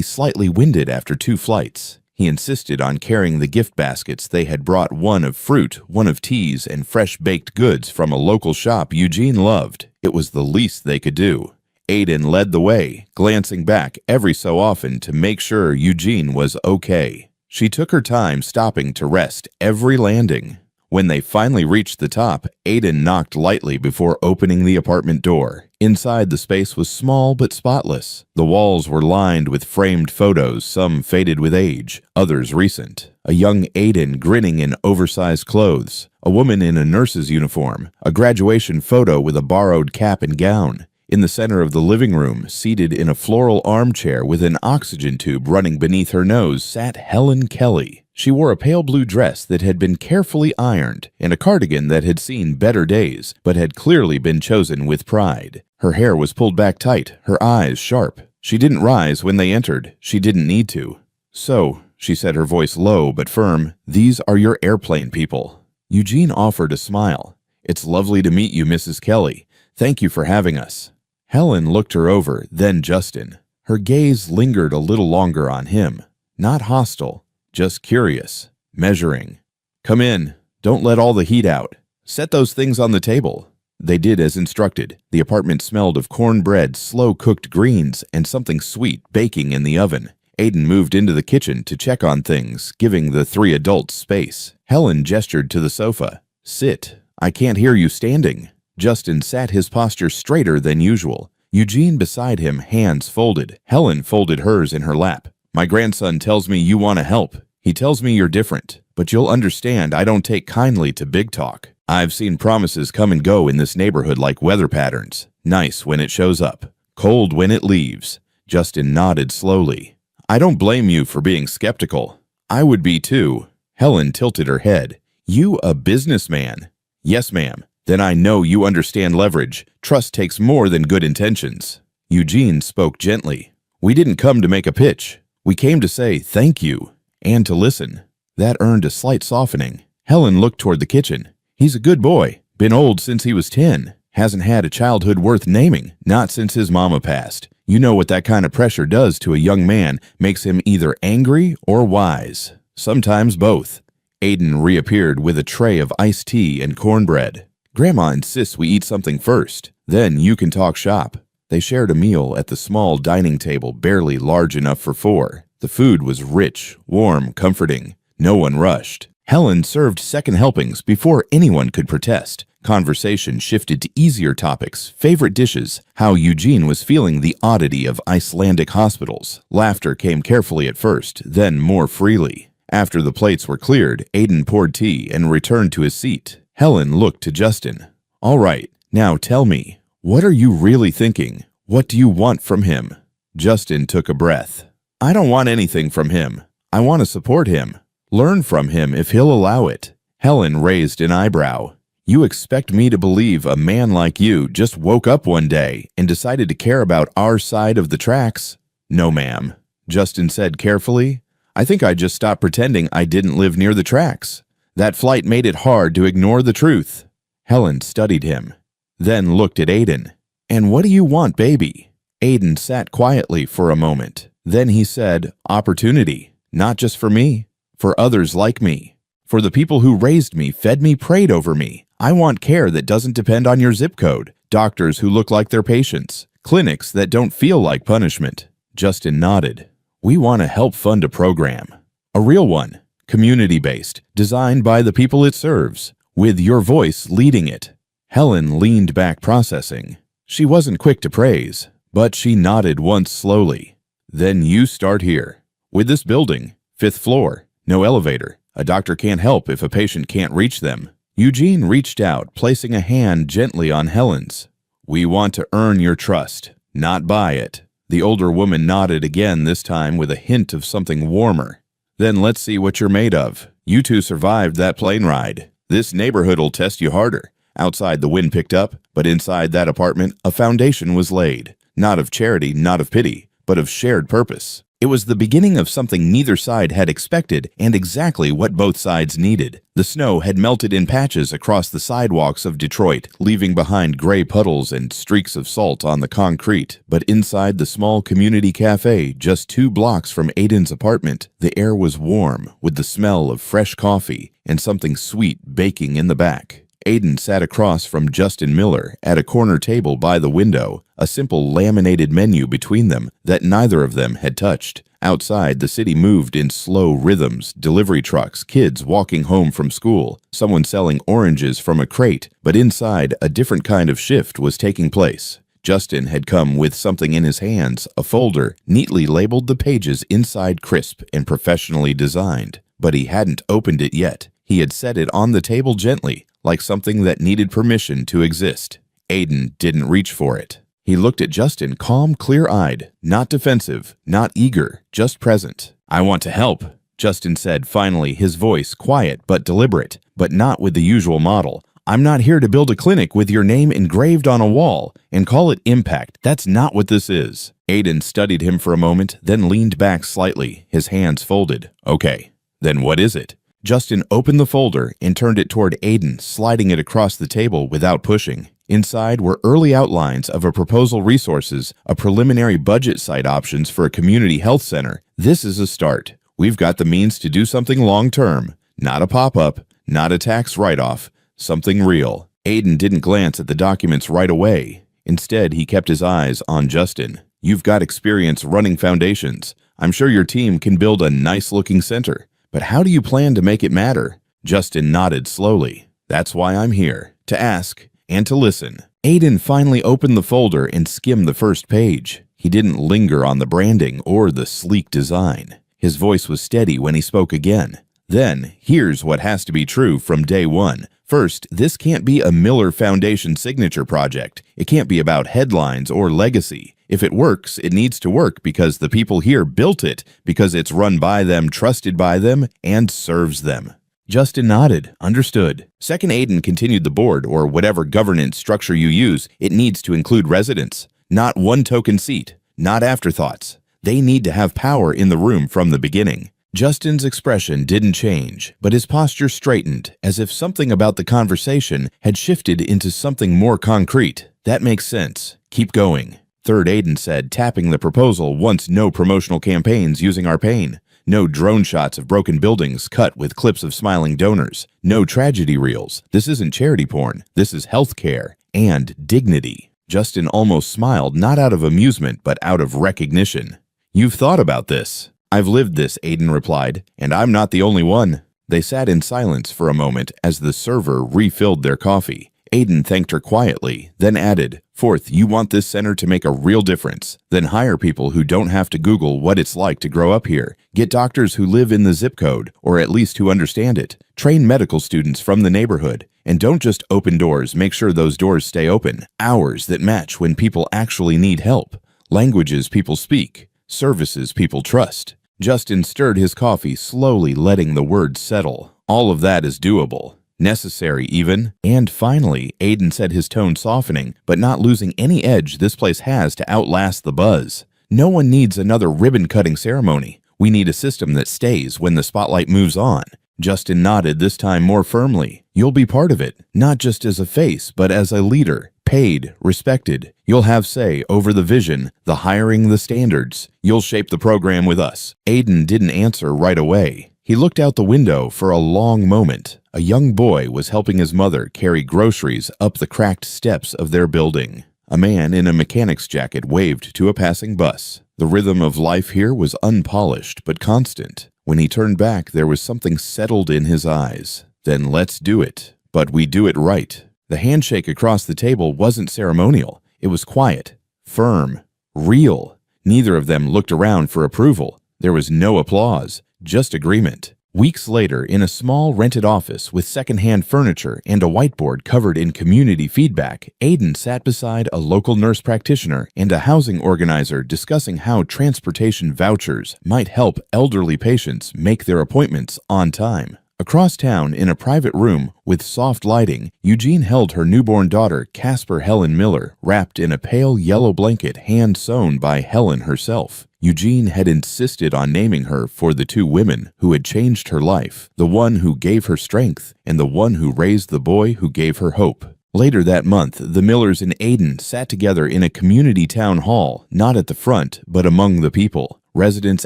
Speaker 1: slightly winded after 2 flights. He insisted on carrying the gift baskets they had brought, one of fruit, one of teas, and fresh baked goods from a local shop Eugene loved. It was the least they could do. Aiden led the way, glancing back every so often to make sure Eugene was okay. She took her time, stopping to rest every landing. When they finally reached the top, Aiden knocked lightly before opening the apartment door. Inside, the space was small but spotless. The walls were lined with framed photos, some faded with age, others recent. A young Aiden grinning in oversized clothes, a woman in a nurse's uniform, a graduation photo with a borrowed cap and gown. In the center of the living room, seated in a floral armchair with an oxygen tube running beneath her nose, sat Helen Kelly. She wore a pale blue dress that had been carefully ironed and a cardigan that had seen better days, but had clearly been chosen with pride. Her hair was pulled back tight, her eyes sharp. She didn't rise when they entered. She didn't need to. "So," she said, her voice low but firm, "these are your airplane people." Eugene offered a smile. "It's lovely to meet you, Mrs. Kelly. Thank you for having us." Helen looked her over, then Justin. Her gaze lingered a little longer on him. Not hostile, just curious, measuring. "Come in. Don't let all the heat out. Set those things on the table." They did as instructed. The apartment smelled of cornbread, slow-cooked greens, and something sweet baking in the oven. Aiden moved into the kitchen to check on things, giving the 3 adults space. Helen gestured to the sofa. "Sit. I can't hear you standing." Justin sat his posture straighter than usual. Eugene beside him, hands folded. Helen folded hers in her lap. "My grandson tells me you want to help. He tells me you're different, but you'll understand I don't take kindly to big talk. I've seen promises come and go in this neighborhood like weather patterns. Nice when it shows up, cold when it leaves." Justin nodded slowly. "I don't blame you for being skeptical. I would be too." Helen tilted her head. "You a businessman?" "Yes, ma'am." "Then I know you understand leverage. Trust takes more than good intentions." Eugene spoke gently. "We didn't come to make a pitch. We came to say thank you, and to listen." That earned a slight softening. Helen looked toward the kitchen. "He's a good boy. Been old since he was 10. Hasn't had a childhood worth naming, not since his mama passed. You know what that kind of pressure does to a young man, makes him either angry or wise. Sometimes both." Aiden reappeared with a tray of iced tea and cornbread. "Grandma insists we eat something first. Then you can talk shop." They shared a meal at the small dining table, barely large enough for 4. The food was rich, warm, comforting. No one rushed. Helen served second helpings before anyone could protest. Conversation shifted to easier topics, favorite dishes, how Eugene was feeling the oddity of Icelandic hospitals. Laughter came carefully at first, then more freely. After the plates were cleared, Aiden poured tea and returned to his seat. Helen looked to Justin. "All right, now tell me, what are you really thinking? What do you want from him?" Justin took a breath. "I don't want anything from him. I want to support him. Learn from him if he'll allow it." Helen raised an eyebrow. "You expect me to believe a man like you just woke up one day and decided to care about our side of the tracks?" "No, ma'am," Justin said carefully. "I think I just stopped pretending I didn't live near the tracks. That flight made it hard to ignore the truth." Helen studied him, then looked at Aiden. "And what do you want, baby?" Aiden sat quietly for a moment. Then he said, "Opportunity, not just for me, for others like me." For the people who raised me, fed me, prayed over me. I want care that doesn't depend on your zip code. Doctors who look like their patients. Clinics that don't feel like punishment. Justin nodded. We want to help fund a program. A real one. Community-based. Designed by the people it serves. With your voice leading it. Helen leaned back processing. She wasn't quick to praise, but she nodded once slowly. Then you start here. With this building. 5th floor. No elevator. A doctor can't help if a patient can't reach them. Eugene reached out, placing a hand gently on Helen's. We want to earn your trust, not buy it. The older woman nodded again, this time with a hint of something warmer. Then let's see what you're made of. You two survived that plane ride. This neighborhood'll test you harder. Outside, the wind picked up, but inside that apartment, a foundation was laid. Not of charity, not of pity, but of shared purpose. It was the beginning of something neither side had expected and exactly what both sides needed. The snow had melted in patches across the sidewalks of Detroit, leaving behind gray puddles and streaks of salt on the concrete. But inside the small community cafe, just 2 blocks from Aiden's apartment, the air was warm with the smell of fresh coffee and something sweet baking in the back. Aiden sat across from Justin Miller at a corner table by the window, a simple laminated menu between them that neither of them had touched. Outside, the city moved in slow rhythms, delivery trucks, kids walking home from school, someone selling oranges from a crate, but inside, a different kind of shift was taking place. Justin had come with something in his hands, a folder, neatly labeled, the pages inside crisp and professionally designed. But he hadn't opened it yet. He had set it on the table gently, like something that needed permission to exist. Aiden didn't reach for it. He looked at Justin, calm, clear-eyed, not defensive, not eager, just present. I want to help, Justin said finally, his voice quiet but deliberate, but not with the usual model. I'm not here to build a clinic with your name engraved on a wall and call it impact. That's not what this is. Aiden studied him for a moment, then leaned back slightly, his hands folded. Okay, then what is it? Justin opened the folder and turned it toward Aiden, sliding it across the table without pushing. Inside were early outlines of a proposal, resources, a preliminary budget, site options for a community health center. This is a start. We've got the means to do something long-term. Not a pop-up, not a tax write-off, something real. Aiden didn't glance at the documents right away. Instead, he kept his eyes on Justin. You've got experience running foundations. I'm sure your team can build a nice-looking center. But how do you plan to make it matter? Justin nodded slowly. That's why I'm here, to ask and to listen. Aiden finally opened the folder and skimmed the first page. He didn't linger on the branding or the sleek design. His voice was steady when he spoke again. Then, here's what has to be true from day one. First, this can't be a Miller Foundation signature project. It can't be about headlines or legacy. If it works, it needs to work because the people here built it, because it's run by them, trusted by them, and serves them. Justin nodded, understood. Second, Aiden continued, the board, or whatever governance structure you use, it needs to include residents. Not one token seat, not afterthoughts. They need to have power in the room from the beginning. Justin's expression didn't change, but his posture straightened, as if something about the conversation had shifted into something more concrete. That makes sense. Keep going. Third, Aiden said, tapping the proposal. Once, no promotional campaigns using our pain. No drone shots of broken buildings cut with clips of smiling donors. No tragedy reels. This isn't charity porn. This is healthcare and dignity. Justin almost smiled, not out of amusement, but out of recognition. You've thought about this. I've lived this, Aiden replied, and I'm not the only one. They sat in silence for a moment as the server refilled their coffee. Aiden thanked her quietly, then added, Fourth, you want this center to make a real difference. Then hire people who don't have to Google what it's like to grow up here. Get doctors who live in the zip code, or at least who understand it. Train medical students from the neighborhood. And don't just open doors, make sure those doors stay open. Hours that match when people actually need help. Languages people speak. Services people trust. Justin stirred his coffee, slowly letting the words settle. All of that is doable. Necessary even. And finally, Aiden said, his tone softening, but not losing any edge this place has to outlast the buzz. No one needs another ribbon-cutting ceremony. We need a system that stays when the spotlight moves on. Justin nodded, this time more firmly. You'll be part of it, not just as a face, but as a leader. Paid, respected. You'll have say over the vision, the hiring, the standards. You'll shape the program with us. Aiden didn't answer right away. He looked out the window for a long moment. A young boy was helping his mother carry groceries up the cracked steps of their building. A man in a mechanic's jacket waved to a passing bus. The rhythm of life here was unpolished but constant. When he turned back, there was something settled in his eyes. Then let's do it. But we do it right. The handshake across the table wasn't ceremonial. It was quiet, firm, real. Neither of them looked around for approval. There was no applause, just agreement. Weeks later, in a small rented office with secondhand furniture and a whiteboard covered in community feedback, Aiden sat beside a local nurse practitioner and a housing organizer discussing how transportation vouchers might help elderly patients make their appointments on time. Across town, in a private room with soft lighting, Eugene held her newborn daughter, Casper Helen Miller, wrapped in a pale yellow blanket hand-sewn by Helen herself. Eugene had insisted on naming her for the two women who had changed her life, the one who gave her strength and the one who raised the boy who gave her hope. Later that month, the Millers and Aiden sat together in a community town hall, not at the front, but among the people. Residents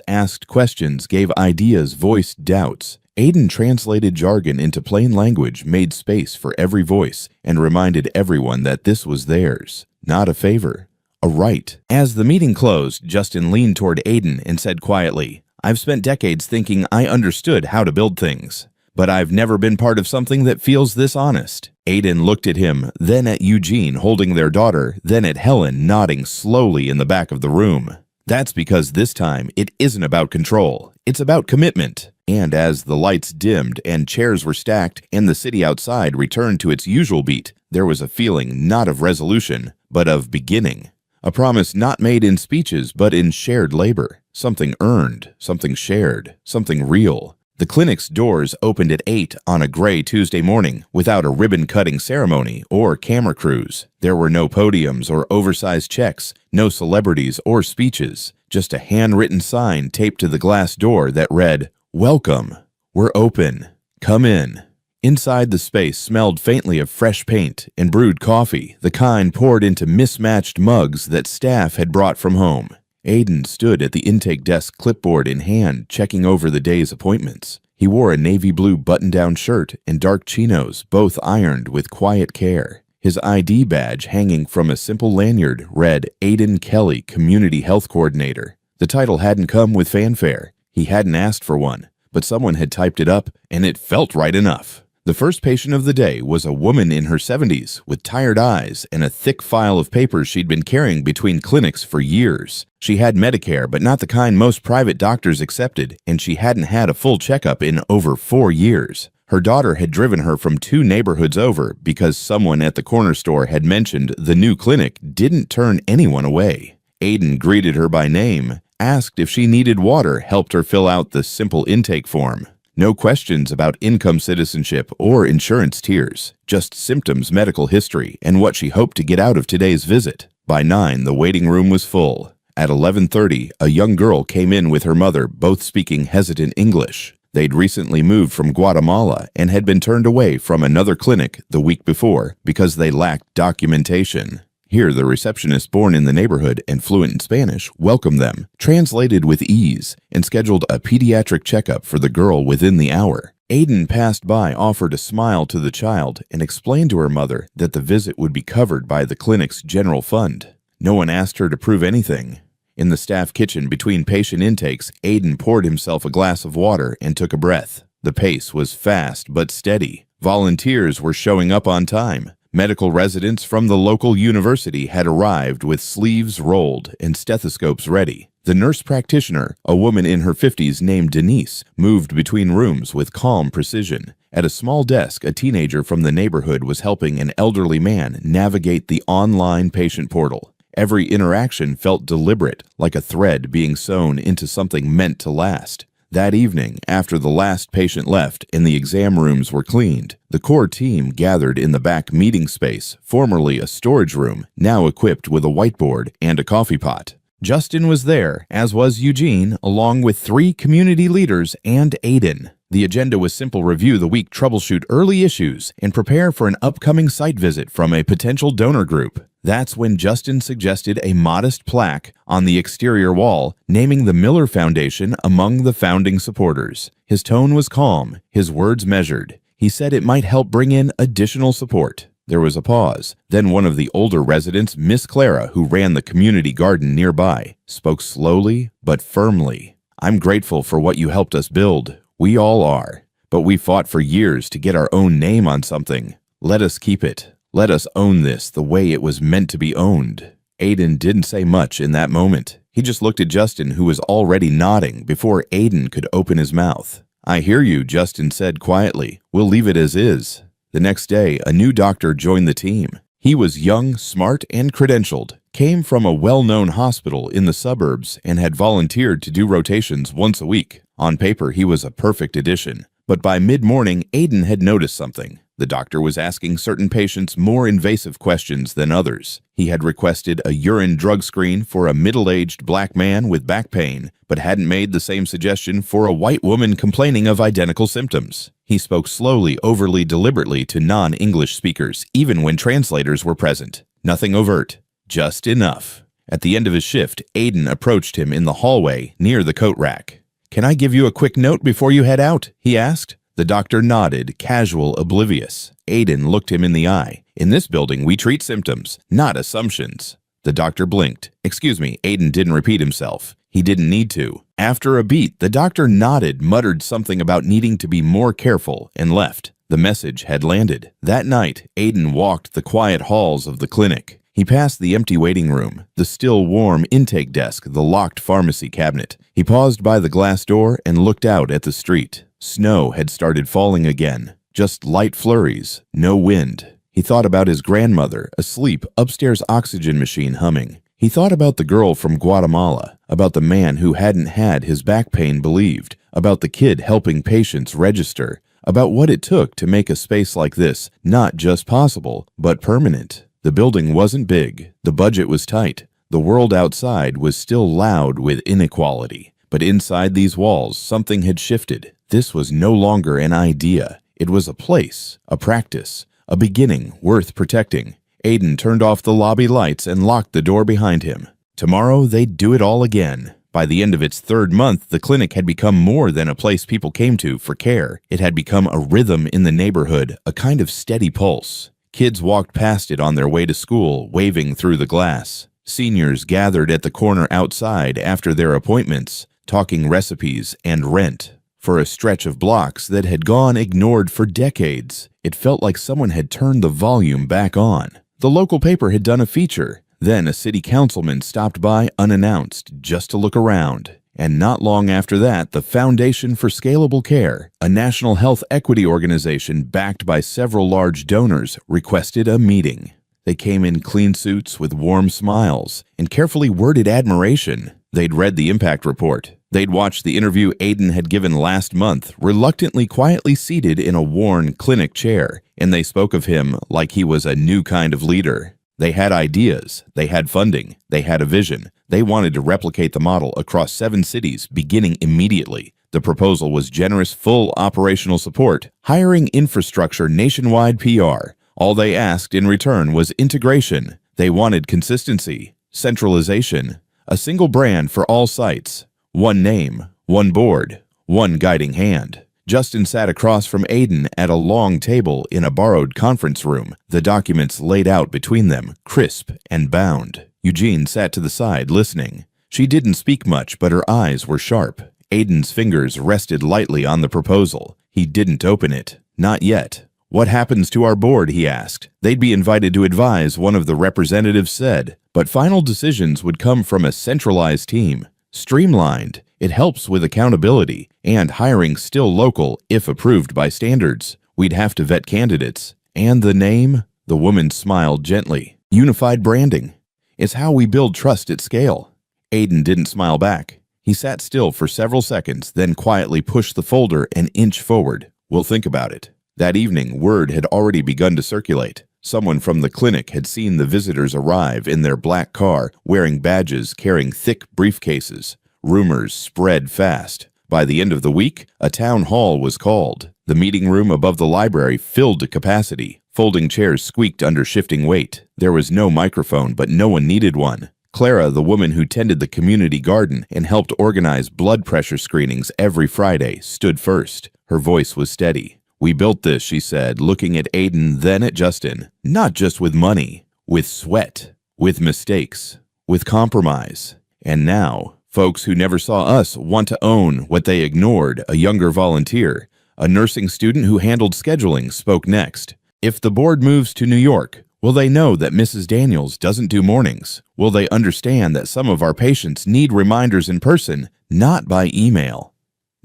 Speaker 1: asked questions, gave ideas, voiced doubts. Aiden translated jargon into plain language, made space for every voice, and reminded everyone that this was theirs, not a favor, a right. As the meeting closed, Justin leaned toward Aiden and said quietly, "I've spent decades thinking I understood how to build things, but I've never been part of something that feels this honest." Aiden looked at him, then at Eugene holding their daughter, then at Helen nodding slowly in the back of the room. "That's because this time it isn't about control, it's about commitment." And as the lights dimmed and chairs were stacked and the city outside returned to its usual beat, there was a feeling not of resolution, but of beginning. A promise not made in speeches but in shared labor. Something earned, something shared, something real. The clinic's doors opened at 8 on a gray Tuesday morning without a ribbon-cutting ceremony or camera crews. There were no podiums or oversized checks, no celebrities or speeches, just a handwritten sign taped to the glass door that read, "Welcome. We're open. Come in." Inside, the space smelled faintly of fresh paint and brewed coffee, the kind poured into mismatched mugs that staff had brought from home. Aiden stood at the intake desk, clipboard in hand, checking over the day's appointments. He wore a navy blue button-down shirt and dark chinos, both ironed with quiet care. His ID badge, hanging from a simple lanyard, read Aiden Kelly, Community Health Coordinator. The title hadn't come with fanfare. He hadn't asked for one, but someone had typed it up, and it felt right enough. The first patient of the day was a woman in her 70s with tired eyes and a thick file of papers she'd been carrying between clinics for years. She had Medicare, but not the kind most private doctors accepted, and she hadn't had a full checkup in over 4 years. Her daughter had driven her from 2 neighborhoods over because someone at the corner store had mentioned the new clinic didn't turn anyone away. Aiden greeted her by name, asked if she needed water, helped her fill out the simple intake form. No questions about income, citizenship, or insurance tiers, just symptoms, medical history, and what she hoped to get out of today's visit. By 9, the waiting room was full. At 11:30, a young girl came in with her mother, both speaking hesitant English. They'd recently moved from Guatemala and had been turned away from another clinic the week before because they lacked documentation. Here, the receptionist, born in the neighborhood and fluent in Spanish, welcomed them, translated with ease, and scheduled a pediatric checkup for the girl within the hour. Aiden passed by, offered a smile to the child, and explained to her mother that the visit would be covered by the clinic's general fund. No one asked her to prove anything. In the staff kitchen between patient intakes, Aiden poured himself a glass of water and took a breath. The pace was fast but steady. Volunteers were showing up on time. Medical residents from the local university had arrived with sleeves rolled and stethoscopes ready. The nurse practitioner, a woman in her 50s named Denise, moved between rooms with calm precision. At a small desk, a teenager from the neighborhood was helping an elderly man navigate the online patient portal. Every interaction felt deliberate, like a thread being sewn into something meant to last. That evening, after the last patient left and the exam rooms were cleaned, the core team gathered in the back meeting space, formerly a storage room, now equipped with a whiteboard and a coffee pot. Justin was there, as was Eugene, along with 3 community leaders and Aiden. The agenda was simple: review the week, troubleshoot early issues, and prepare for an upcoming site visit from a potential donor group. That's when Justin suggested a modest plaque on the exterior wall, naming the Miller Foundation among the founding supporters. His tone was calm, his words measured. He said it might help bring in additional support. There was a pause. Then one of the older residents, Miss Clara, who ran the community garden nearby, spoke slowly but firmly. "I'm grateful for what you helped us build. We all are. But we fought for years to get our own name on something. Let us keep it. Let us own this the way it was meant to be owned." Aiden didn't say much in that moment. He just looked at Justin, who was already nodding before Aiden could open his mouth. "I hear you," Justin said quietly. "We'll leave it as is." The next day, a new doctor joined the team. He was young, smart, and credentialed, came from a well-known hospital in the suburbs, and had volunteered to do rotations once a week. On paper, he was a perfect addition. But by mid-morning, Aiden had noticed something. The doctor was asking certain patients more invasive questions than others. He had requested a urine drug screen for a middle-aged black man with back pain, but hadn't made the same suggestion for a white woman complaining of identical symptoms. He spoke slowly, overly deliberately to non-English speakers, even when translators were present. Nothing overt, just enough. At the end of his shift, Aiden approached him in the hallway near the coat rack. "Can I give you a quick note before you head out?" he asked. The doctor nodded, casual, oblivious. Aiden looked him in the eye. "In this building, we treat symptoms, not assumptions." The doctor blinked. "Excuse me," Aiden didn't repeat himself. He didn't need to. After a beat, the doctor nodded, muttered something about needing to be more careful, and left. The message had landed. That night, Aiden walked the quiet halls of the clinic. He passed the empty waiting room, the still warm intake desk, the locked pharmacy cabinet. He paused by the glass door and looked out at the street. Snow had started falling again, just light flurries, no wind. He thought about his grandmother, asleep, upstairs oxygen machine humming. He thought about the girl from Guatemala, about the man who hadn't had his back pain relieved, about the kid helping patients register, about what it took to make a space like this not just possible, but permanent. The building wasn't big, the budget was tight, the world outside was still loud with inequality. But inside these walls, something had shifted. This was no longer an idea. It was a place, a practice, a beginning worth protecting. Aiden turned off the lobby lights and locked the door behind him. Tomorrow, they'd do it all again. By the end of its third month, the clinic had become more than a place people came to for care. It had become a rhythm in the neighborhood, a kind of steady pulse. Kids walked past it on their way to school, waving through the glass. Seniors gathered at the corner outside after their appointments, talking recipes and rent. For a stretch of blocks that had gone ignored for decades, it felt like someone had turned the volume back on. The local paper had done a feature. Then a city councilman stopped by unannounced just to look around. And not long after that, the Foundation for Scalable Care, a national health equity organization backed by several large donors, requested a meeting. They came in clean suits with warm smiles and carefully worded admiration. They'd read the impact report. They'd watched the interview Aiden had given last month, reluctantly quietly seated in a worn clinic chair, and they spoke of him like he was a new kind of leader. They had ideas, they had funding, they had a vision. They wanted to replicate the model across 7 cities, beginning immediately. The proposal was generous, full operational support, hiring infrastructure, nationwide PR. All they asked in return was integration. They wanted consistency, centralization, a single brand for all sites, one name, one board, one guiding hand. Justin sat across from Aiden at a long table in a borrowed conference room, the documents laid out between them, crisp and bound. Eugene sat to the side, listening. She didn't speak much, but her eyes were sharp. Aiden's fingers rested lightly on the proposal. He didn't open it. Not yet. "What happens to our board?" he asked. "They'd be invited to advise," one of the representatives said. "But final decisions would come from a centralized team. Streamlined. It helps with accountability, and hiring still local if approved by standards. We'd have to vet candidates. And the name?" The woman smiled gently. "Unified branding. It's how we build trust at scale." Aiden didn't smile back. He sat still for several seconds, then quietly pushed the folder an inch forward. "We'll think about it." That evening, word had already begun to circulate. Someone from the clinic had seen the visitors arrive in their black car, wearing badges, carrying thick briefcases. Rumors spread fast. By the end of the week, a town hall was called. The meeting room above the library filled to capacity. Folding chairs squeaked under shifting weight. There was no microphone, but no one needed one. Clara, the woman who tended the community garden and helped organize blood pressure screenings every Friday, stood first. Her voice was steady. "We built this," she said, looking at Aiden, then at Justin. "Not just with money, with sweat, with mistakes, with compromise. And now, folks who never saw us want to own what they ignored." A younger volunteer, a nursing student who handled scheduling, spoke next. "If the board moves to New York, will they know that Mrs. Daniels doesn't do mornings? Will they understand that some of our patients need reminders in person, not by email?"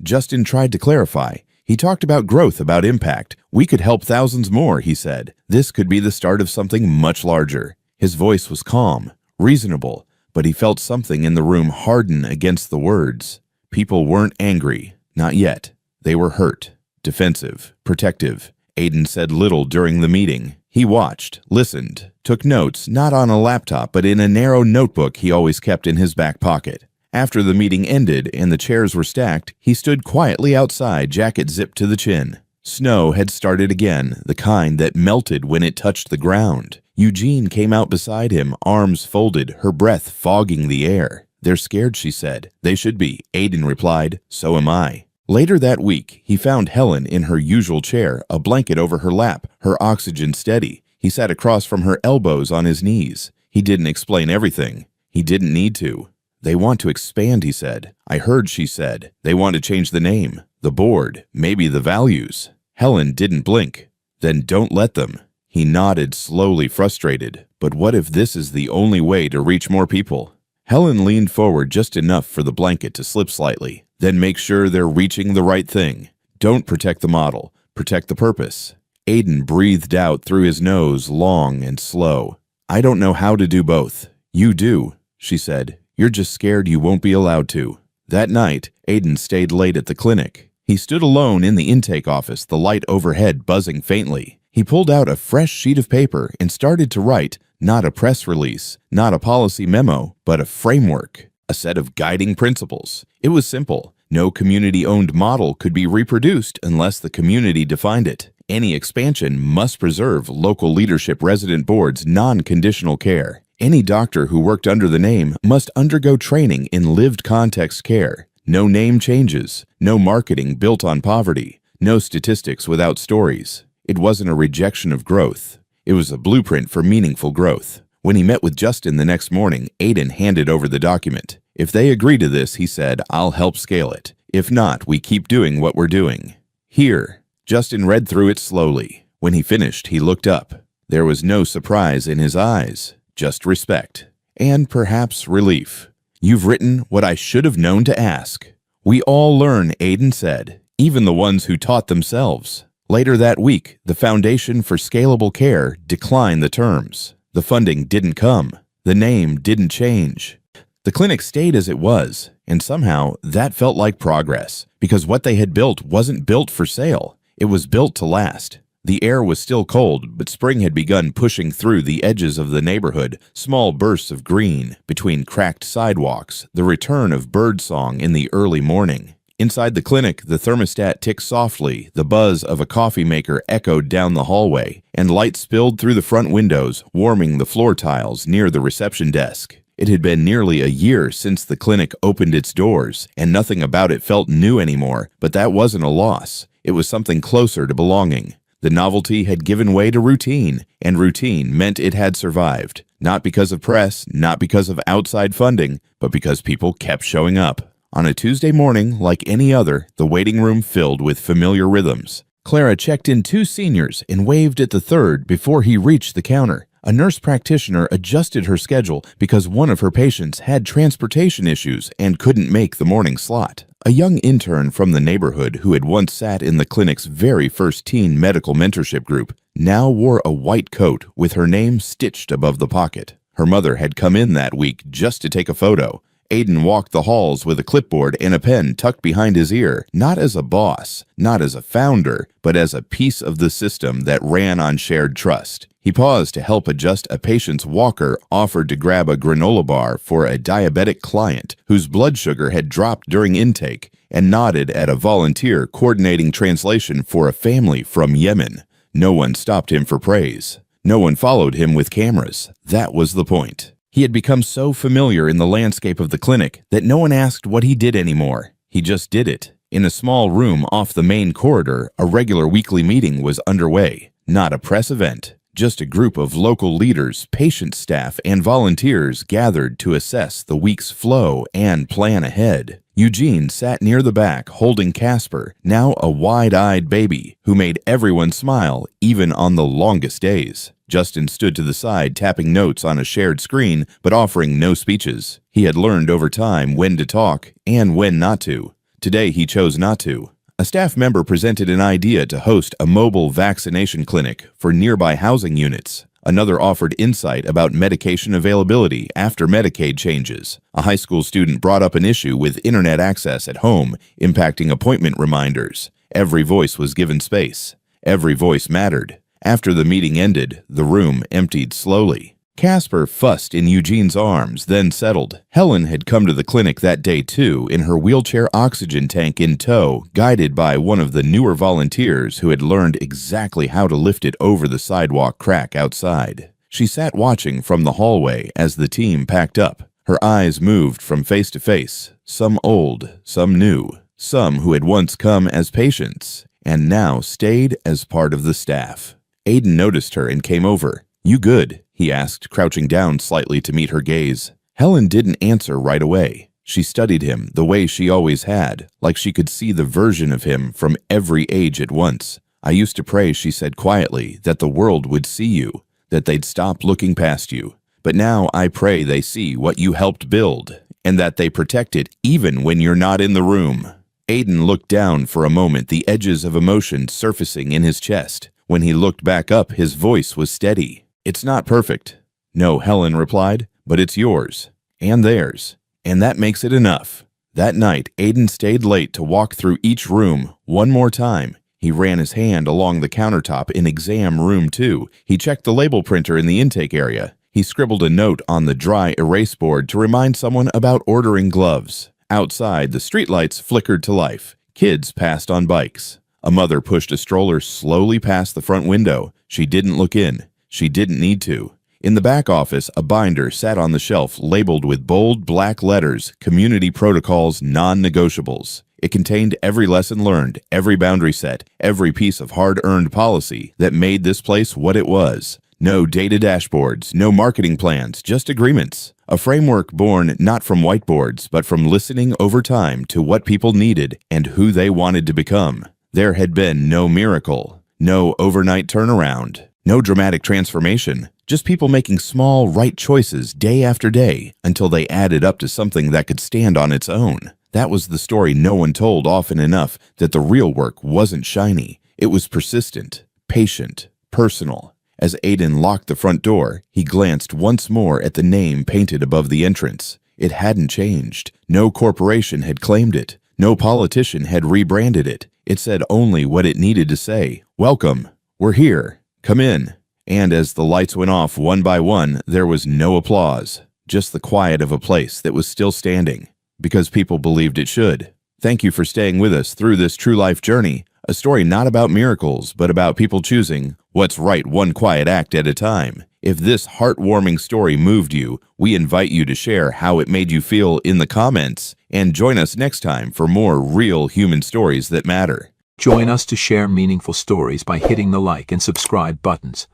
Speaker 1: Justin tried to clarify. He talked about growth, about impact. "We could help thousands more," he said. "This could be the start of something much larger." His voice was calm, reasonable, but he felt something in the room harden against the words. People weren't angry, not yet. They were hurt, defensive, protective. Aiden said little during the meeting. He watched, listened, took notes, not on a laptop, but in a narrow notebook he always kept in his back pocket. After the meeting ended and the chairs were stacked, he stood quietly outside, jacket zipped to the chin. Snow had started again, the kind that melted when it touched the ground. Eugene came out beside him, arms folded, her breath fogging the air. "They're scared," she said. "They should be," Aiden replied. "So am I." Later that week, he found Helen in her usual chair, a blanket over her lap, her oxygen steady. He sat across from her, elbows on his knees. He didn't explain everything. He didn't need to. "They want to expand," he said. "I heard," she said. "They want to change the name, the board, maybe the values." Helen didn't blink. "Then don't let them." He nodded slowly, frustrated. "But what if this is the only way to reach more people?" Helen leaned forward just enough for the blanket to slip slightly. "Then make sure they're reaching the right thing. Don't protect the model, protect the purpose." Aiden breathed out through his nose, long and slow. "I don't know how to do both." "You do," she said. "You're just scared you won't be allowed to." That night, Aiden stayed late at the clinic. He stood alone in the intake office, the light overhead buzzing faintly. He pulled out a fresh sheet of paper and started to write, not a press release, not a policy memo, but a framework, a set of guiding principles. It was simple. No community-owned model could be reproduced unless the community defined it. Any expansion must preserve local leadership resident boards' non-conditional care. Any doctor who worked under the name must undergo training in lived context care. No name changes, no marketing built on poverty, no statistics without stories. It wasn't a rejection of growth. It was a blueprint for meaningful growth. When he met with Justin the next morning, Aiden handed over the document. "If they agree to this," he said, "I'll help scale it. If not, we keep doing what we're doing." "Here." Justin read through it slowly. When he finished, he looked up. There was no surprise in his eyes, just respect, and perhaps relief. "You've written what I should have known to ask." "We all learn," Aiden said, "even the ones who taught themselves." Later that week, the Foundation for Scalable Care declined the terms. The funding didn't come. The name didn't change. The clinic stayed as it was, and somehow that felt like progress, because what they had built wasn't built for sale. It was built to last. The air was still cold, but spring had begun pushing through the edges of the neighborhood, small bursts of green between cracked sidewalks, the return of birdsong in the early morning. Inside the clinic, the thermostat ticked softly, the buzz of a coffee maker echoed down the hallway, and light spilled through the front windows, warming the floor tiles near the reception desk. It had been nearly a year since the clinic opened its doors, and nothing about it felt new anymore, but that wasn't a loss. It was something closer to belonging. The novelty had given way to routine, and routine meant it had survived. Not because of press, not because of outside funding, but because people kept showing up. On a Tuesday morning, like any other, the waiting room filled with familiar rhythms. Clara checked in 2 seniors and waved at the third before he reached the counter. A nurse practitioner adjusted her schedule because one of her patients had transportation issues and couldn't make the morning slot. A young intern from the neighborhood who had once sat in the clinic's very first teen medical mentorship group now wore a white coat with her name stitched above the pocket. Her mother had come in that week just to take a photo. Aiden walked the halls with a clipboard and a pen tucked behind his ear, not as a boss, not as a founder, but as a piece of the system that ran on shared trust. He paused to help adjust a patient's walker, offered to grab a granola bar for a diabetic client whose blood sugar had dropped during intake, and nodded at a volunteer coordinating translation for a family from Yemen. No one stopped him for praise. No one followed him with cameras. That was the point. He had become so familiar in the landscape of the clinic that no one asked what he did anymore. He just did it. In a small room off the main corridor, a regular weekly meeting was underway. Not a press event. Just a group of local leaders, patient staff, and volunteers gathered to assess the week's flow and plan ahead. Eugene sat near the back holding Casper, now a wide-eyed baby, who made everyone smile even on the longest days. Justin stood to the side tapping notes on a shared screen but offering no speeches. He had learned over time when to talk and when not to. Today he chose not to. A staff member presented an idea to host a mobile vaccination clinic for nearby housing units. Another offered insight about medication availability after Medicaid changes. A high school student brought up an issue with internet access at home, impacting appointment reminders. Every voice was given space. Every voice mattered. After the meeting ended, the room emptied slowly. Casper fussed in Eugene's arms, then settled. Helen had come to the clinic that day too, in her wheelchair oxygen tank in tow, guided by one of the newer volunteers who had learned exactly how to lift it over the sidewalk crack outside. She sat watching from the hallway as the team packed up. Her eyes moved from face to face, some old, some new, some who had once come as patients, and now stayed as part of the staff. Aiden noticed her and came over. "You good?" he asked, crouching down slightly to meet her gaze. Helen didn't answer right away. She studied him the way she always had, like she could see the version of him from every age at once. "I used to pray," she said quietly, "that the world would see you, that they'd stop looking past you. But now I pray they see what you helped build, and that they protect it even when you're not in the room." Aiden looked down for a moment, the edges of emotion surfacing in his chest. When he looked back up, his voice was steady. "It's not perfect." "No," Helen replied, "but it's yours. And theirs. And that makes it enough." That night, Aiden stayed late to walk through each room one more time. He ran his hand along the countertop in exam room 2. He checked the label printer in the intake area. He scribbled a note on the dry erase board to remind someone about ordering gloves. Outside, the streetlights flickered to life. Kids passed on bikes. A mother pushed a stroller slowly past the front window. She didn't look in. She didn't need to. In the back office, a binder sat on the shelf labeled with bold black letters, Community Protocols Non-Negotiables. It contained every lesson learned, every boundary set, every piece of hard-earned policy that made this place what it was. No data dashboards, no marketing plans, just agreements. A framework born not from whiteboards, but from listening over time to what people needed and who they wanted to become. There had been no miracle, no overnight turnaround. No dramatic transformation, just people making small, right choices day after day until they added up to something that could stand on its own. That was the story no one told often enough, that the real work wasn't shiny. It was persistent, patient, personal. As Aiden locked the front door, he glanced once more at the name painted above the entrance. It hadn't changed. No corporation had claimed it. No politician had rebranded it. It said only what it needed to say. "Welcome. We're here. Come in." And as the lights went off one by one, there was no applause, just the quiet of a place that was still standing, because people believed it should. Thank you for staying with us through this true life journey, a story not about miracles, but about people choosing what's right one quiet act at a time. If this heartwarming story moved you, we invite you to share how it made you feel in the comments, and join us next time for more real human stories that matter.
Speaker 2: Join us to share meaningful stories by hitting the like and subscribe buttons.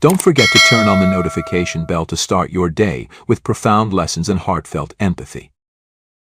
Speaker 2: Don't forget to turn on the notification bell to start your day with profound lessons and heartfelt empathy.